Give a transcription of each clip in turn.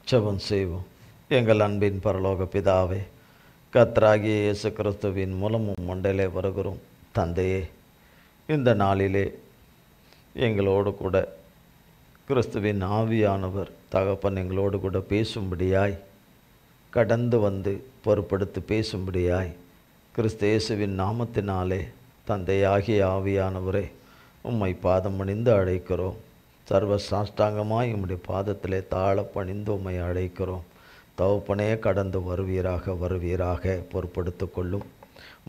ஜெபம் செய்வோம். எங்கள் அன்பின் பரலோக பிதாவே, கர்த்தராகிய இயேசு கிறிஸ்துவின் மூலமும் மண்டையிலே வருகிறோம். தந்தையே, இந்த நாளிலே எங்களோடு கூட கிறிஸ்துவின் ஆவியானவர் தகப்பன் எங்களோடு கூட பேசும்படியாய், கடந்து வந்து பொறுப்படுத்தி பேசும்படியாய் கிறிஸ்து இயேசுவின் நாமத்தினாலே தந்தையாகிய ஆவியானவரே உம்மை பாதம் பணிந்து அழைக்கிறோம். சர்வ சாஷ்டாங்கமாய் உம்முடைய பாதத்திலே தாழ பணிந்து உம்மை அழைக்கிறோம். தகப்பனே, கடந்து வருவீராக பொறுப்படுத்து கொள்ளும்.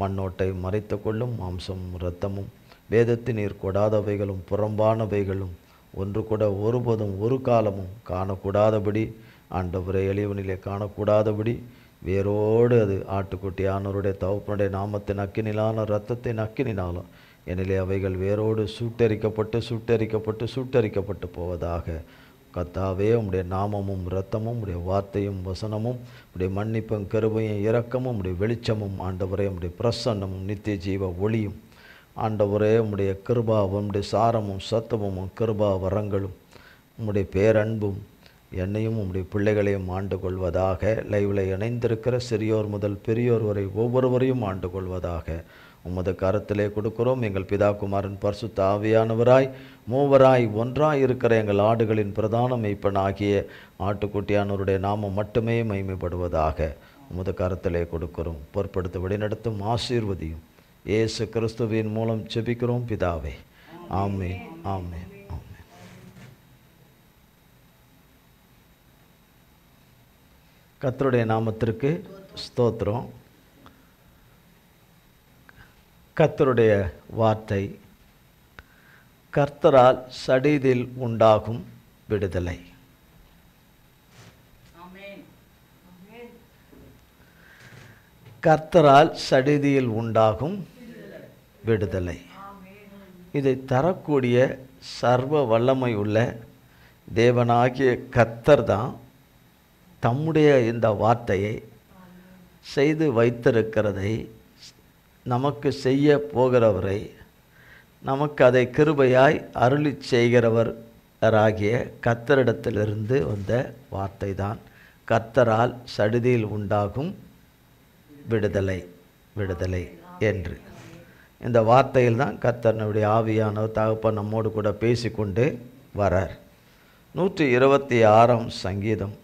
மண்ணோட்டை மறைத்து கொள்ளும். மாம்சமும் இரத்தமும் வேதத்தினீர் கொடாதவைகளும் புறம்பானவைகளும் ஒன்று கூட ஒருபோதும் ஒரு காலமும் காணக்கூடாதபடி, ஆண்டவரை எளியவனிலே காணக்கூடாதபடி வேரோடு அது ஆட்டுக்குட்டியானவருடைய தகப்பனுடைய நாமத்தின் அக்கினிலான இரத்தத்தின் அக்கினினாலும் எனிலே அவைகள் வேரோடு சுட்டரிக்கப்பட்டு போவதாக. கர்த்தாவே, உம்முடைய நாமமும் இரத்தமும் உம்முடைய வார்த்தையும் வசனமும் உம்முடைய மன்னிப்பும் கிருபையும் இரக்கமும் உம்முடைய வெளிச்சமும் ஆண்டவரே உம்முடைய பிரசன்னமும் நித்திய ஜீவ ஒளியும் ஆண்டவரே உம்முடைய கிருபா, உம்முடைய சாரமும் சத்துவமும் கிருபா வரங்களும் உம்முடைய பேரன்பும் என்னையும் உம்முடைய பிள்ளைகளையும் ஆண்டு கொள்வதாக. லைவில் இணைந்திருக்கிற சிறியோர் முதல் பெரியோர் வரை ஒவ்வொருவரையும் ஆண்டு கொள்வதாக உமது கரத்திலே கொடுக்கிறோம். எங்கள் பிதா குமாரன் பரிசுத்த ஆவியானவராய் மூவராய் ஒன்றாய் இருக்கிற எங்கள் ஆடுகளின் பிரதான மெய்ப்பனாகிய ஆட்டுக்குட்டியானவருடைய நாமம் மட்டுமே மகிமைப்படுவதாக உமது கரத்திலே கொடுக்கிறோம். பொறுப்படுத்த வழிநடத்தும் ஆசீர்வதியும் இயேசு கிறிஸ்துவின் மூலம் ஜெபிக்கிறோம் பிதாவே. ஆமென், ஆமென், ஆமென். கர்த்தருடைய நாமத்திற்கு ஸ்தோத்திரம். கர்த்தருடைய வார்த்தை, கர்த்தரால் சடீதில் உண்டாகும் விடுதலை. கர்த்தரால் சடீதியில் உண்டாகும் விடுதலை. இதை தரக்கூடிய சர்வ வல்லமை உள்ள தேவனாகிய கர்த்தர் தான் தம்முடைய இந்த வார்த்தையை செய்து வைத்திருக்கிறதை, நமக்கு செய்ய போகிறவரை, நமக்கு அதை கிருபையாய் அருளி செய்கிறவராகிய கர்த்தரிடத்திலிருந்து வந்த வார்த்தை தான் கர்த்தரால் சடுதியில் உண்டாகும் விடுதலை என்று. இந்த வார்த்தையில் தான் கர்த்தர் நம்முடைய ஆவியானவர் தகப்பன் நம்மோடு கூட பேசிக்கொண்டு வரார். 126 சங்கீதம்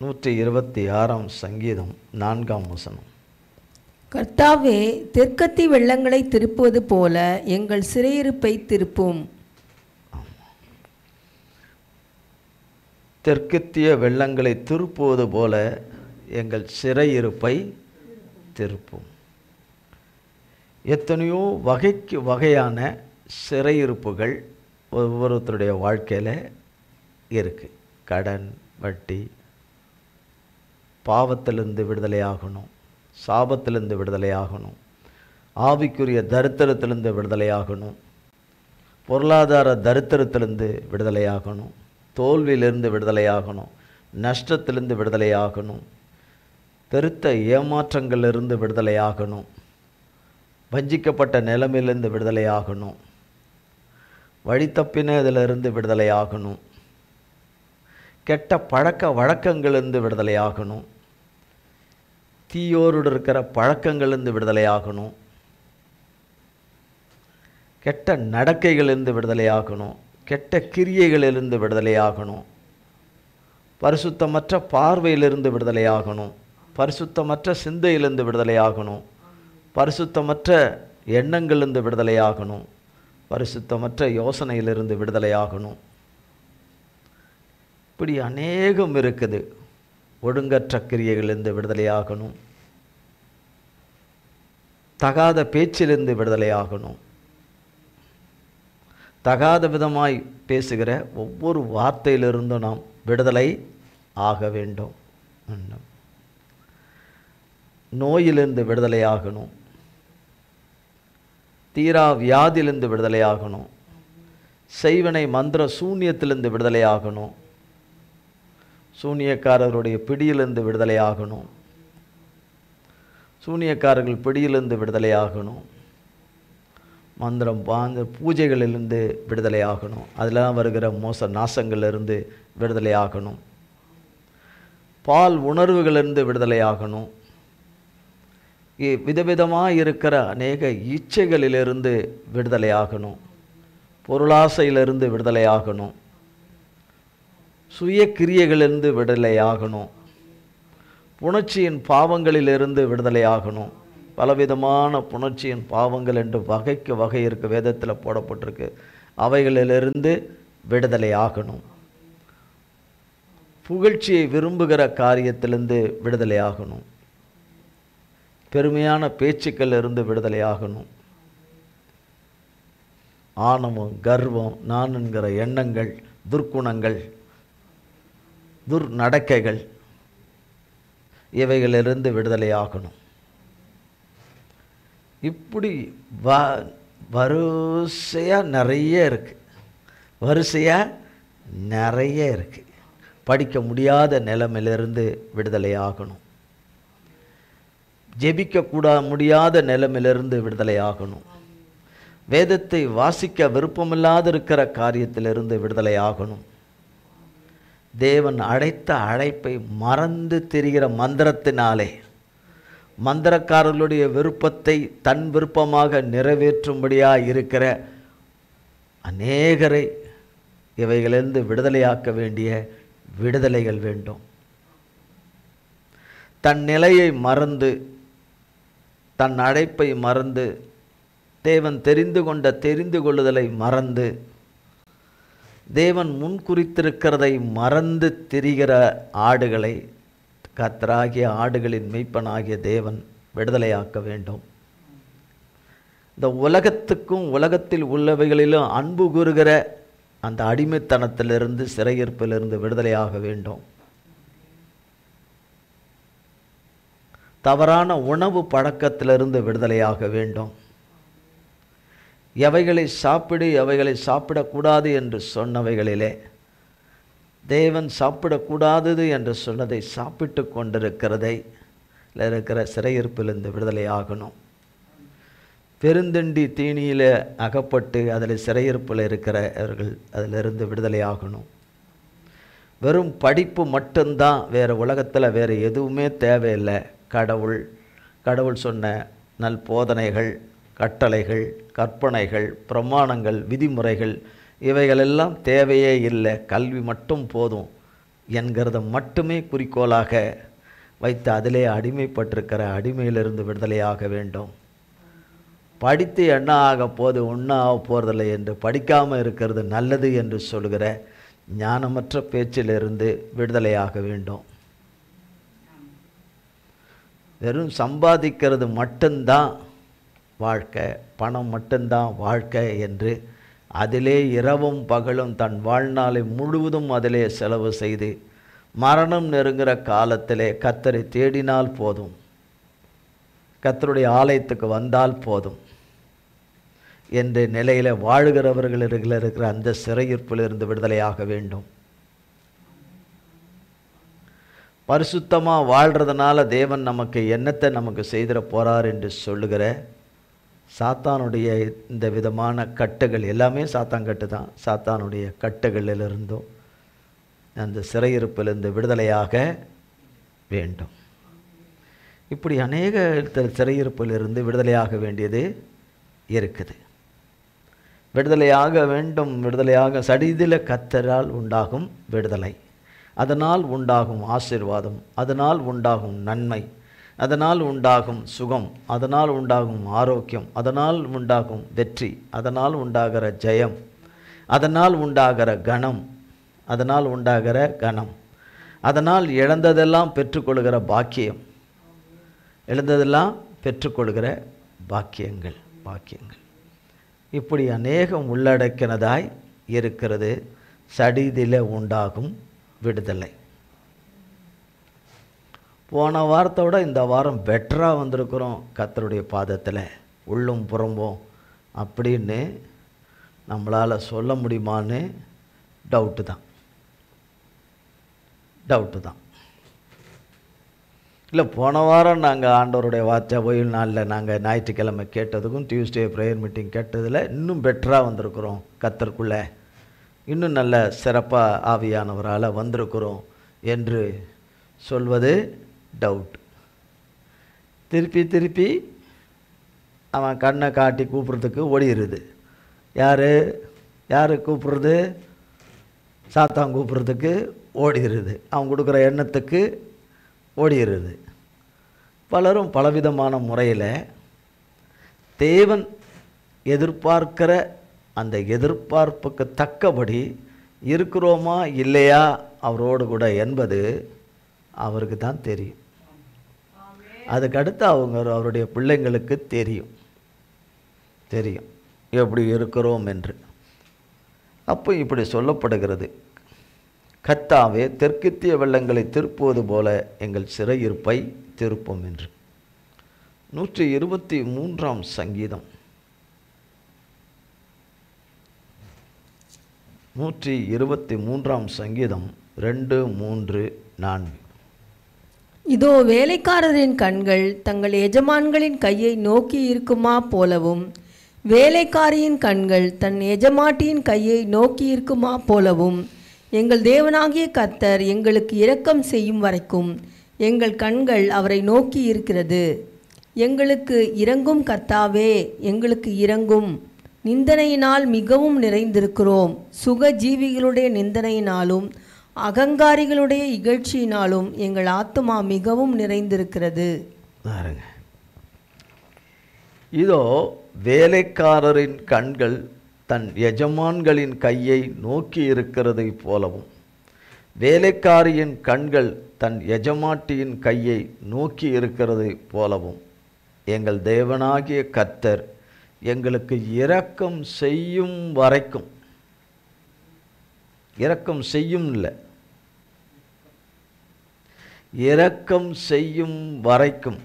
126 சங்கீதம் 4ஆம் வசனம். கர்த்தாவே, தெற்கத்தி வெள்ளங்களை திருப்புவது போல எங்கள் சிறையிருப்பை திருப்பும். தெற்கத்திய வெள்ளங்களை திருப்புவது போல எங்கள் சிறையிருப்பை திருப்பும். எத்தனையோ வகையான சிறையிருப்புகள் ஒவ்வொருத்தருடைய வாழ்க்கையில் இருக்குது. கடன், வட்டி, பாவத்திலிருந்து விடுதலையாகணும், சாபத்திலிருந்து விடுதலையாகணும், ஆவிக்குரிய தரித்திரத்திலிருந்து விடுதலையாகணும், பொருளாதார தரித்திரத்திலிருந்து விடுதலையாகணும், தோல்வியிலிருந்து விடுதலையாகணும், நஷ்டத்திலிருந்து விடுதலையாகணும், பெருத்த ஏமாற்றங்களிலிருந்து விடுதலையாகணும், வஞ்சிக்கப்பட்ட நிலைமையிலிருந்து விடுதலையாகணும், வழி தப்பினதிலிருந்து விடுதலையாகணும், கெட்ட பழக்க வழக்கங்களிலிருந்து விடுதலையாகணும், தீயோரோடு இருக்கிற பழக்கங்களிலிருந்து விடுதலையாகணும், கெட்ட நடக்கைகளிலிருந்து விடுதலையாகணும், கெட்ட கிரியைகளிலிருந்து விடுதலையாகணும், பரிசுத்தமற்ற பார்வையிலிருந்து விடுதலையாகணும், பரிசுத்தமற்ற சிந்தையிலிருந்து விடுதலையாகணும், பரிசுத்தமற்ற எண்ணங்களிலிருந்து விடுதலையாகணும், பரிசுத்தமற்ற யோசனையிலிருந்து விடுதலையாகணும். இப்படி அநேகம் இருக்குது. ஒழுங்கற்ற கிரியைகளிலிருந்து விடுதலையாகணும், தகாத பேச்சிலிருந்து விடுதலையாகணும், தகாத விதமாய் பேசுகிற ஒவ்வொரு வார்த்தையிலிருந்தும் நாம் விடுதலை ஆக வேண்டும். நோயிலிருந்து விடுதலையாகணும், தீரா வியாதியிலிருந்து விடுதலையாகணும், செய்வனை மந்திர சூன்யத்திலிருந்து விடுதலையாகணும், சூனியக்காரருடைய பிடியிலிருந்து விடுதலையாகணும். சூனியக்காரர்கள் பிடியிலிருந்து விடுதலையாகணும். மந்திரம் பூஜைகளிலிருந்து விடுதலையாகணும். அதெல்லாம் வருகிற மோச நாசங்களிலிருந்து விடுதலையாகணும். பால் உணர்வுகளிலிருந்து விடுதலையாகணும். விதவிதமாக இருக்கிற அநேக இச்சைகளிலிருந்து விடுதலையாகணும். பொருளாசையிலிருந்து விடுதலையாகணும். சுய கிரியைகளிலிருந்து விடுதலையாகணும். புணர்ச்சியின் பாவங்களிலிருந்து விடுதலையாகணும். பலவிதமான புணர்ச்சியின் பாவங்கள் என்று வகைக்கு வகை இருக்க வேதத்தில் போடப்பட்டிருக்கு. அவைகளிலிருந்து விடுதலையாகணும். புகழ்ச்சியை விரும்புகிற காரியத்திலிருந்து விடுதலையாகணும். பெருமையான பேச்சுக்கள் இருந்து விடுதலையாகணும். ஆணவம், கர்வம், நான் என்கிற எண்ணங்கள், துர்க்குணங்கள், துர்நடக்கைகள், இவைகளிலிருந்து விடுதலையாகணும். இப்படி வரிசையாக நிறைய இருக்குது. வரிசையாக நிறைய இருக்குது. படிக்க முடியாத நிலைமையிலிருந்து விடுதலையாகணும். முடியாத நிலைமையிலிருந்து விடுதலையாகணும். வேதத்தை வாசிக்க விருப்பமில்லாத இருக்கிற காரியத்திலிருந்து விடுதலையாகணும். தேவன் அழைத்த அழைப்பை மறந்து திரிகிற மந்திரத்தினாலே மந்திரக்காரர்களுடைய விருப்பத்தை தன் விருப்பமாக நிறைவேற்றும்படியாக இருக்கிற அநேகரை இவைகளிலிருந்து விடுதலையாக்க வேண்டிய விடுதலைகள் வேண்டும். தன் நிலையை மறந்து, தன் அழைப்பை மறந்து, தேவன் தெரிந்து கொள்ளுதலை மறந்து, தேவன் முன்குறித்திருக்கிறதை மறந்து திரிகிற ஆடுகளை கர்த்தராகிய ஆடுகளின் மெய்ப்பனாகிய தேவன் விடுதலையாக்க வேண்டும். இந்த உலகத்துக்கும் உலகத்தில் உள்ளவைகளிலும் அன்பு கூறுகிற அந்த அடிமைத்தனத்திலிருந்து, சிறையிருப்பிலிருந்து விடுதலையாக வேண்டும். தவறான உணவு பழக்கத்திலிருந்து விடுதலையாக வேண்டும். எவைகளை சாப்பிடு, எவைகளை சாப்பிடக்கூடாது என்று சொன்னவைகளிலே தேவன் சாப்பிடக்கூடாதது என்று சொன்னதை சாப்பிட்டு கொண்டிருக்கிறதை இருக்கிற சிறையிருப்பிலிருந்து விடுதலையாகணும். பெருந்தண்டி தீனியில் அகப்பட்டு அதில் சிறையிருப்பில் இருக்கிறவர்கள் அதிலிருந்து விடுதலையாகணும். வெறும் படிப்பு மட்டும்தான், வேறு உலகத்தில் வேறு எதுவுமே தேவையில்லை. கடவுள் சொன்ன நல் போதனைகள், கட்டளைகள், கற்பனைகள், பிரமாணங்கள், விதிமுறைகள் இவைகளெல்லாம் தேவையே இல்லை, கல்வி மட்டும் போதும் என்கிறத மட்டுமே குறிக்கோளாக வைத்து அதிலே அடிமைப்பட்டிருக்கிற அடிமையிலிருந்து விடுதலையாக வேண்டும். படித்து என்ன ஆக போது, ஒன்றும் ஆக போகிறதில்லை என்று படிக்காமல் இருக்கிறது நல்லது என்று சொல்கிற ஞானமற்ற பேச்சிலிருந்து விடுதலையாக வேண்டும். வெறும் சம்பாதிக்கிறது மட்டும்தான் வாழ்க்கை, பணம் மட்டும்தான் வாழ்க்கை என்று அதிலே இரவும் பகலும் தன் வாழ்நாளை முழுவதும் அதிலே செலவு செய்து மரணம் நெருங்குகிற காலத்திலே கர்த்தரை தேடினால் போதும், கர்த்தருடைய ஆலயத்துக்கு வந்தால் போதும் என்ற நிலையில் வாழுகிறவர்கள் இருக்கிற அந்த சிறையிருப்பிலிருந்து விடுதலையாக வேண்டும். பரிசுத்தமாக வாழ்கிறதுனால தேவன் நமக்கு என்னத்தை நமக்கு செய்திட போகிறார் என்று சொல்லுகிற சாத்தானுடைய இந்த விதமான கட்டுகள் எல்லாமே சாத்தாங்கட்டு தான். சாத்தானுடைய கட்டுகளிலிருந்தும் அந்த சிறையிருப்பிலிருந்து விடுதலையாக வேண்டும். இப்படி அநேக சிறையிருப்பிலிருந்து விடுதலையாக வேண்டியது இருக்குது. விடுதலையாக வேண்டும். விடுதலையாக சடிதில கர்த்தரால் உண்டாகும் விடுதலை, அதனால் உண்டாகும் ஆசீர்வாதம், அதனால் உண்டாகும் நன்மை, அதனால் உண்டாகும் சுகம், அதனால் உண்டாகும் ஆரோக்கியம், அதனால் உண்டாகும் வெற்றி, அதனால் உண்டாகிற ஜெயம், அதனால் உண்டாகிற கணம், அதனால் உண்டாகிற கணம், அதனால் இழந்ததெல்லாம் பெற்றுக்கொள்கிற பாக்கியம், இழந்ததெல்லாம் பெற்றுக்கொள்கிற பாக்கியங்கள். இப்படி அநேகம் உள்ளடக்கினதாய் இருக்கிறது சடிதில உண்டாகும் விடுதலை. போன வாரத்தோட இந்த வாரம் பெட்டராக வந்திருக்கிறோம் கர்த்தருடைய பாதத்தில், உள்ளும் புறம்பும் அப்படின்னு நம்மளால் சொல்ல முடியுமான்னு டவுட்டு தான். டவுட்டு தான். இல்லை, போன வாரம் நாங்கள் ஆண்டவருடைய வார்த்தை ஓய்வு நாளில் நாங்கள் ஞாயிற்றுக்கிழமை கேட்டதுக்கும் டியூஸ்டே ப்ரேயர் மீட்டிங் கேட்டதில் இன்னும் பெட்டராக வந்திருக்கிறோம், கர்த்தருக்குள்ளே இன்னும் நல்ல சிறப்பாக ஆவியானவரால் வந்திருக்கிறோம் என்று சொல்வது டவுட். திருப்பி திருப்பி அவன் கண்ணை காட்டி கூப்பிட்றதுக்கு ஓடிடுது. யார் கூப்பிட்றது? சாத்தான் கூப்பிட்றதுக்கு ஓடிடுது. அவன் கொடுக்குற எண்ணத்துக்கு ஓடிடுது. பலரும் பலவிதமான முறையில் தேவன் எதிர்பார்க்கிற அந்த எதிர்பார்ப்புக்கு தக்கபடி இருக்கிறோமா இல்லையா அவரோடு கூட என்பது அவருக்கு தான் தெரியும். அதுக்கடுத்து அவருடைய பிள்ளைங்களுக்கு தெரியும் எப்படி இருக்கிறோம் என்று. அப்போ இப்படி சொல்லப்படுகிறது, கர்த்தாவே தெற்கத்திய வெள்ளங்களை திருப்புவது போல எங்கள் சிறையிருப்பை திருப்பும் என்று. 123ஆம் சங்கீதம் 123ஆம் சங்கீதம் 2, 3, 4. இதோ வேலைக்காரரின் கண்கள் தங்கள் எஜமான்களின் கையை நோக்கி இருக்குமா போலவும், வேலைக்காரியின் கண்கள் தன் எஜமாட்டியின் கையை நோக்கி இருக்குமா போலவும், எங்கள் தேவனாகிய கர்த்தர் எங்களுக்கு இரக்கம் செய்யும் வரைக்கும் எங்கள் கண்கள் அவரை நோக்கி இருக்கிறது. எங்களுக்கு இரங்கும் கர்த்தாவே, எங்களுக்கு இரங்கும். நிந்தனையினால் மிகவும் நிறைந்திருக்கிறோம். சுகஜீவிகளுடைய நிந்தனையினாலும் அகங்காரிகளுடைய இகழ்ச்சியினாலும் எங்கள் ஆத்துமா மிகவும் நிறைந்திருக்கிறது. இதோ வேலைக்காரரின் கண்கள் தன் எஜமான்களின் கையை நோக்கி இருக்கிறதை போலவும், வேலைக்காரியின் கண்கள் தன் எஜமாட்டியின் கையை நோக்கி இருக்கிறதை போலவும் எங்கள் தேவனாகிய கர்த்தர் எங்களுக்கு இரக்கம் செய்யும் வரைக்கும், இரக்கம் செய்யும் இல்லை, இரக்கம் செய்யும் வரைக்கும்,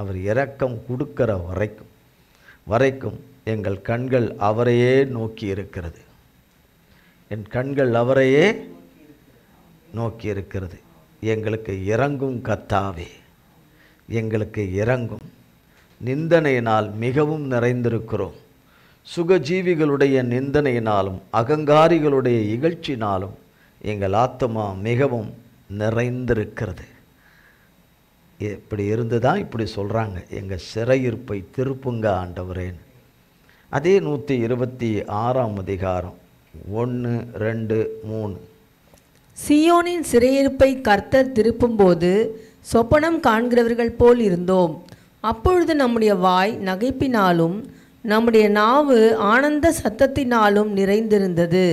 அவர் இரக்கம் கொடுக்கிற வரைக்கும் எங்கள் கண்கள் அவரையே நோக்கி இருக்கிறது. என் கண்கள் அவரையே நோக்கி இருக்கிறது. எங்களுக்கு இரங்கும் கர்த்தாவே, எங்களுக்கு இரங்கும். நிந்தனையினால் மிகவும் நிறைந்திருக்கிறோம். சுகஜீவிகளுடைய நிந்தனையினாலும் அகங்காரிகளுடைய இகழ்ச்சினாலும் எங்கள் ஆத்துமா மிகவும் நிறைந்திருக்கிறது. இப்படி இருந்து தான் இப்படி சொல்கிறாங்க, எங்கள் சிறையிருப்பை திருப்புங்க ஆண்டவரேன். அதே 126ஆம் அதிகாரம் 1, 2, 3. சீயோனின் சிறையிருப்பை கர்த்தர் திருப்பும்போது சொப்பனம் காண்கிறவர்கள் போல் இருந்தோம். அப்பொழுது நம்முடைய வாய் நகைப்பினாலும் நம்முடைய நாவு ஆனந்த சத்தத்தினாலும் நிறைந்திருந்தது.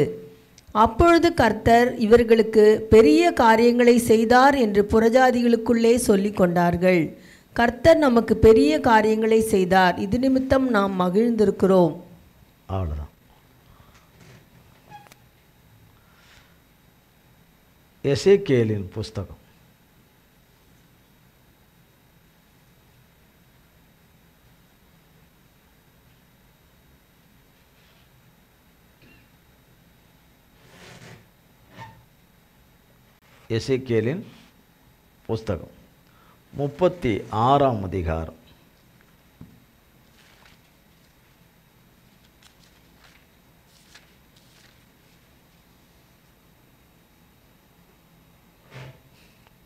அப்பொழுது கர்த்தர் இவர்களுக்கு பெரிய காரியங்களை செய்தார் என்று புறஜாதிகளுக்குள்ளே சொல்லிக் கொண்டார்கள். கர்த்தர் நமக்கு பெரிய காரியங்களை செய்தார், இது நிமித்தம் நாம் மகிழ்ந்திருக்கிறோம். அவ்வளோதான். எசேக்கியேலின் புஸ்தகம் எசேக்கியேலின் புஸ்தகம் 36ஆம் அதிகாரம்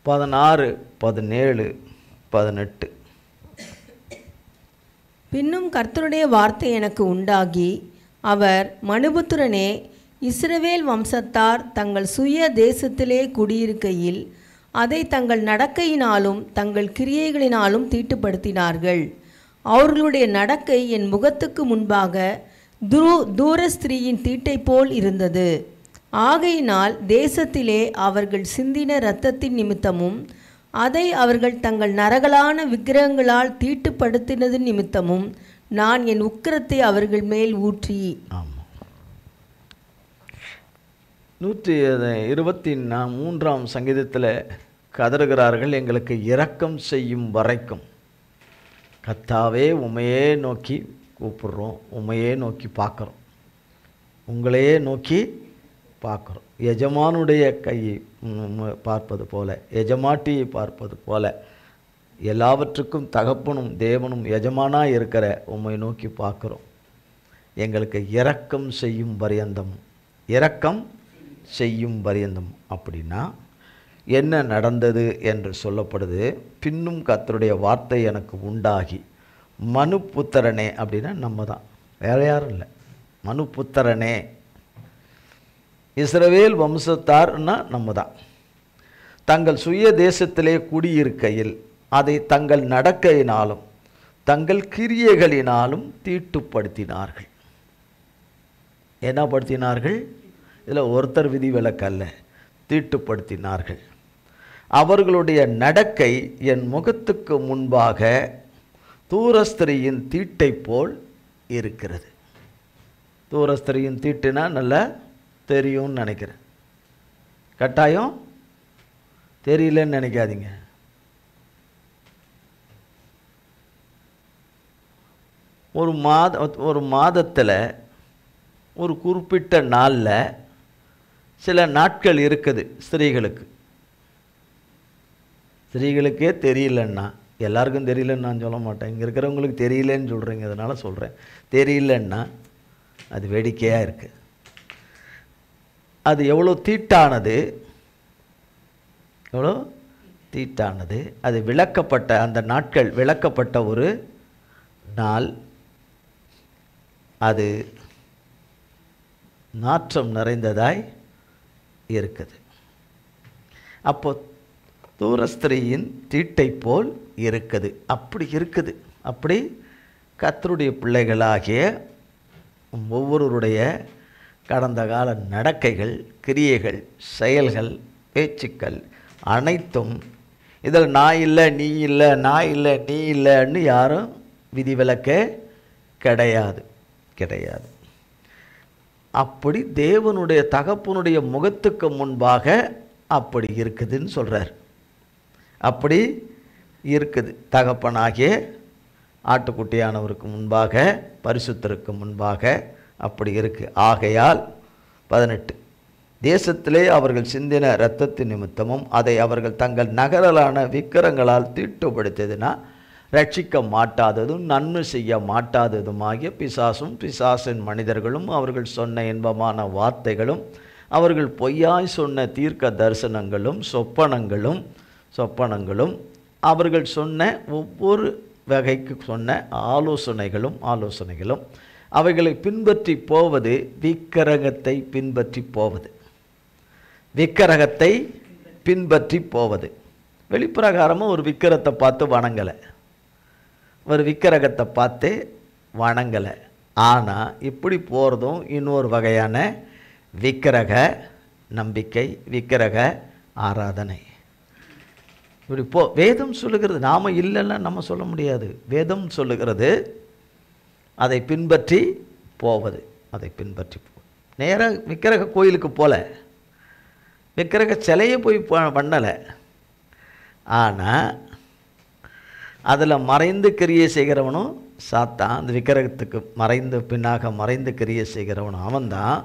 16, 17, 18. பின்னும் கர்த்தருடைய வார்த்தை எனக்கு உண்டாகி, அவர் மனுபுத்திரனே, இஸ்ரவேல் வம்சத்தார் தங்கள் சுய தேசத்திலே குடியிருக்கையில் அதை தங்கள் நடக்கையினாலும் தங்கள் கிரியைகளினாலும் தீட்டுப்படுத்தினார்கள். அவர்களுடைய நடக்கை என் முகத்துக்கு முன்பாக தூர ஸ்திரீயின் தீட்டை போல் இருந்தது. ஆகையினால் தேசத்திலே அவர்கள் சிந்தின இரத்தத்தின் நிமித்தமும் அதை அவர்கள் தங்கள் நரகலான விக்கிரகங்களால் தீட்டுப்படுத்தினது நிமித்தமும் நான் என் உக்கிரத்தை அவர்கள் மேல் ஊற்றி. 123ஆம் சங்கீதத்தில் கதறுகிறார்கள், எங்களுக்கு இரக்கம் செய்யும் வரைக்கும். கர்த்தாவே, உமையே நோக்கி கூப்பிடுறோம், உமையே நோக்கி பார்க்குறோம், உங்களையே நோக்கி பார்க்குறோம். எஜமானுடைய கையை பார்ப்பது போல, எஜமாட்டியை பார்ப்பது போல, எல்லாவற்றுக்கும் தகப்பனும் தேவனும் எஜமானாக இருக்கிற உம்மை நோக்கி பார்க்குறோம். எங்களுக்கு இரக்கம் செய்யும் பரியந்தம், இரக்கம் செய்யும் பரியந்தம். அப்படின்னா என்ன நடந்தது என்று சொல்லப்படுது. பின்னும் கர்த்தருடைய வார்த்தை எனக்கு உண்டாகி, மனுபுத்திரனே அப்படின்னா நம்ம தான், வேற யாரும் இல்லை. மனுபுத்திரனே, இஸ்ரவேல் வம்சத்தார்னா நம்ம தான். தங்கள் சுய தேசத்திலே குடியிருக்கையில் அதை தங்கள் நடக்கையினாலும் தங்கள் கிரியைகளினாலும் தீட்டுப்படுத்தினார்கள். என்ன படுத்தினார்கள்? இதில் ஒருத்தர் விதி விலக்கல்ல, தீட்டுப்படுத்தினார்கள். அவர்களுடைய நடக்கை என் முகத்துக்கு முன்பாக தூரஸ்திரியின் தீட்டை போல் இருக்கிறது. தூரஸ்திரியின் தீட்டுனா நல்லா தெரியும்னு நினைக்கிறேன். கட்டாயம் தெரியலன்னு நினைக்காதீங்க. ஒரு மாதத்தில் ஒரு குறிப்பிட்ட நாளில் சில நாட்கள் இருக்குது ஸ்திரீகளுக்கு. ஸ்திரீகளுக்கே தெரியலன்னா, எல்லாருக்கும் தெரியலன்னு நான் சொல்ல மாட்டேன், இங்கே இருக்கிறவங்களுக்கு தெரியலன்னு சொல்கிறீங்க, அதனால் சொல்கிறேன். தெரியலன்னா அது வேடிக்கையாக இருக்குது. அது எவ்வளோ தீட்டானது, எவ்வளோ தீட்டானது. அது விளக்கப்பட்ட, அந்த நாட்கள் விளக்கப்பட்ட ஒரு நாள். அது நாற்றம் நிறைந்ததாய் இருக்குது. அப்போ தூரஸ்திரியின் தீட்டை போல் இருக்குது. அப்படி இருக்குது. அப்படி கர்த்தருடைய பிள்ளைகளாகிய ஒவ்வொருவருடைய கடந்த கால நடக்கைகள், கிரியைகள், செயல்கள், பேச்சுக்கள் அனைத்தும் இதில் நான் இல்லை நீ இல்லை, நான் இல்லை நீ இல்லைன்னு யாரும் விதிவிலக்க கிடையாது, கிடையாது. அப்படி தேவனுடைய தகப்பனுடைய முகத்துக்கு முன்பாக அப்படி இருக்குதுன்னு சொல்கிறார். அப்படி இருக்குது. தகப்பனாகிய ஆட்டுக்குட்டியானவருக்கு முன்பாக, பரிசுத்தருக்கு முன்பாக அப்படி இருக்குது. ஆகையால் 18, தேசத்திலே அவர்கள் சிந்தின இரத்தத்தின் நிமித்தமும் அதை அவர்கள் தங்கள் நகரலான விக்கிரங்களால் தீட்டுப்படுத்தியதுனா ரட்சிக்க மாட்டாததும் நன்மை செய்ய மாட்டாததுமாகிய பிசாசும் பிசாசின் மனிதர்களும் அவர்கள் சொன்ன இன்பமான வார்த்தைகளும் அவர்கள் பொய்யாய் சொன்ன தீர்க்க தரிசனங்களும் சொப்பனங்களும் அவர்கள் சொன்ன ஒவ்வொரு வகைக்கு சொன்ன ஆலோசனைகளும் அவைகளை பின்பற்றி போவது, விக்கிரகத்தை பின்பற்றி போவது, விக்கிரகத்தை பின்பற்றி போவது. வெளிப்பிரகாரமாக ஒரு விக்கிரகத்தை பார்த்து வணங்கலை, ஒரு விக்கிரகத்தை பார்த்து வணங்கலை. ஆனால் இப்படி போகிறதும் இன்னொரு வகையான விக்கிரக நம்பிக்கை, விக்கிரக ஆராதனை. இப்படி வேதம் சொல்லுகிறது. நாம் இல்லைன்னா நம்ம சொல்ல முடியாது. வேதம் சொல்லுகிறது அதை பின்பற்றி போவது, அதை பின்பற்றி நேராக விக்கிரக கோயிலுக்கு போல, விக்கிரக சிலையை போய் பண்ணலை. ஆனால் அதில் மறைந்து கிரியை செய்கிறவனும் சாத்தான். அந்த விக்கிரகத்துக்கு பின்னாக மறைந்து கிரியை செய்கிறவனும் அவன்தான்.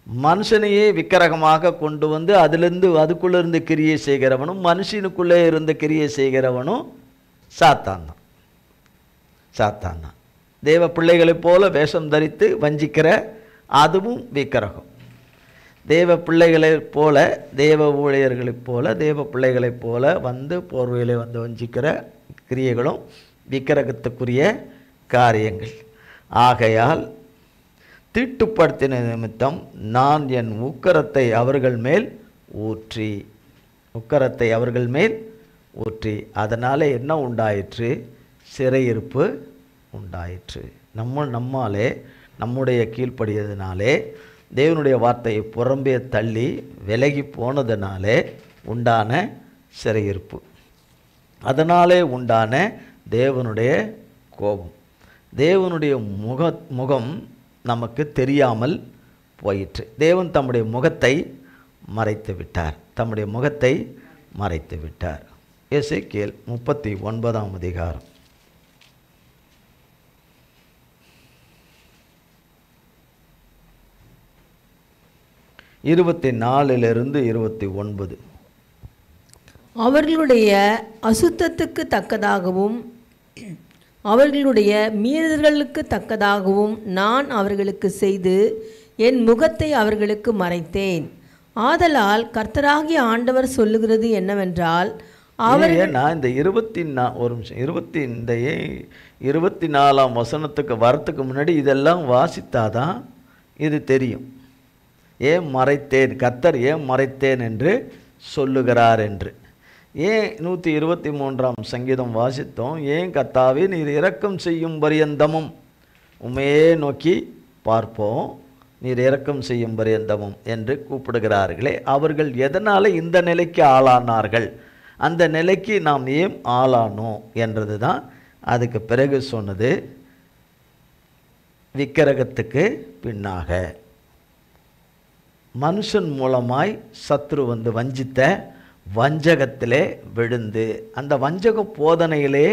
மனுஷனையே விக்கிரகமாக கொண்டு வந்து அதுக்குள்ளே இருந்து கிரியை செய்கிறவனும் மனுஷனுக்குள்ளே இருந்து கிரியை செய்கிறவனும் சாத்தான் தான். தேவ பிள்ளைகளைப் போல வேஷம் தரித்து வஞ்சிக்கிற அதுவும் விக்கிரகம். தேவ பிள்ளைகளைப் போல, தேவ ஊழியர்களைப் போல, தேவ பிள்ளைகளைப் போல வந்து போர்வையிலே வந்து வஞ்சிக்கிற கிரியைகளும் விக்கிரகத்துக்குரிய காரியங்கள். ஆகையால் தீட்டுப்படுத்தின நிமித்தம் நான் என் உக்கரத்தை அவர்கள் மேல் ஊற்றி அதனால் என்ன உண்டாயிற்று? சிறையிருப்பு உண்டாயிற்று. நம்மாலே, நம்முடைய கீழ்ப்படியதுனாலே, தேவனுடைய வார்த்தையை புறம்பே தள்ளி விலகி போனதுனாலே உண்டான சிறையிருப்பு, அதனாலே உண்டான தேவனுடைய கோபம். தேவனுடைய முகம் நமக்கு தெரியாமல் போயிற்று. தேவன் தம்முடைய முகத்தை மறைத்து விட்டார். எசேக்கியேல் 39ஆம் அதிகாரம். 24 29. அவர்களுடைய அசுத்தத்துக்கு தக்கதாகவும் அவர்களுடைய மீறுதல்களுக்கு தக்கதாகவும் நான் அவர்களுக்கு செய்து என் முகத்தை அவர்களுக்கு மறைத்தேன். ஆதலால் கர்த்தராகிய ஆண்டவர் சொல்லுகிறது என்னவென்றால், நான் இந்த 24ஆம் வசனத்துக்கு வரத்துக்கு முன்னாடி இதெல்லாம் வாசித்தாதான் இது தெரியும். ஏன் மறைத்தேன், கர்த்தர் ஏன் மறைத்தேன் என்று சொல்லுகிறார் என்று. ஏன் 123ஆம் சங்கீதம் வாசித்தோம், ஏன் கர்த்தாவே நீர் இரக்கம் செய்யும் பரியந்தமும் உண்மையே நோக்கி பார்ப்போம், நீர் இரக்கம் செய்யும் பரியந்தமும் என்று கூப்பிடுகிறார்களே, அவர்கள் எதனால் இந்த நிலைக்கு ஆளானார்கள், அந்த நிலைக்கு நாம் ஏன் ஆளானோம் என்றது தான் அதுக்கு பிறகு சொன்னது. விக்கிரகத்துக்கு பின்னாக மனுஷன் மூலமாய் சத்ரு வந்து வஞ்சித்த வஞ்சகத்திலே விழுந்து, அந்த வஞ்சக போதனையிலே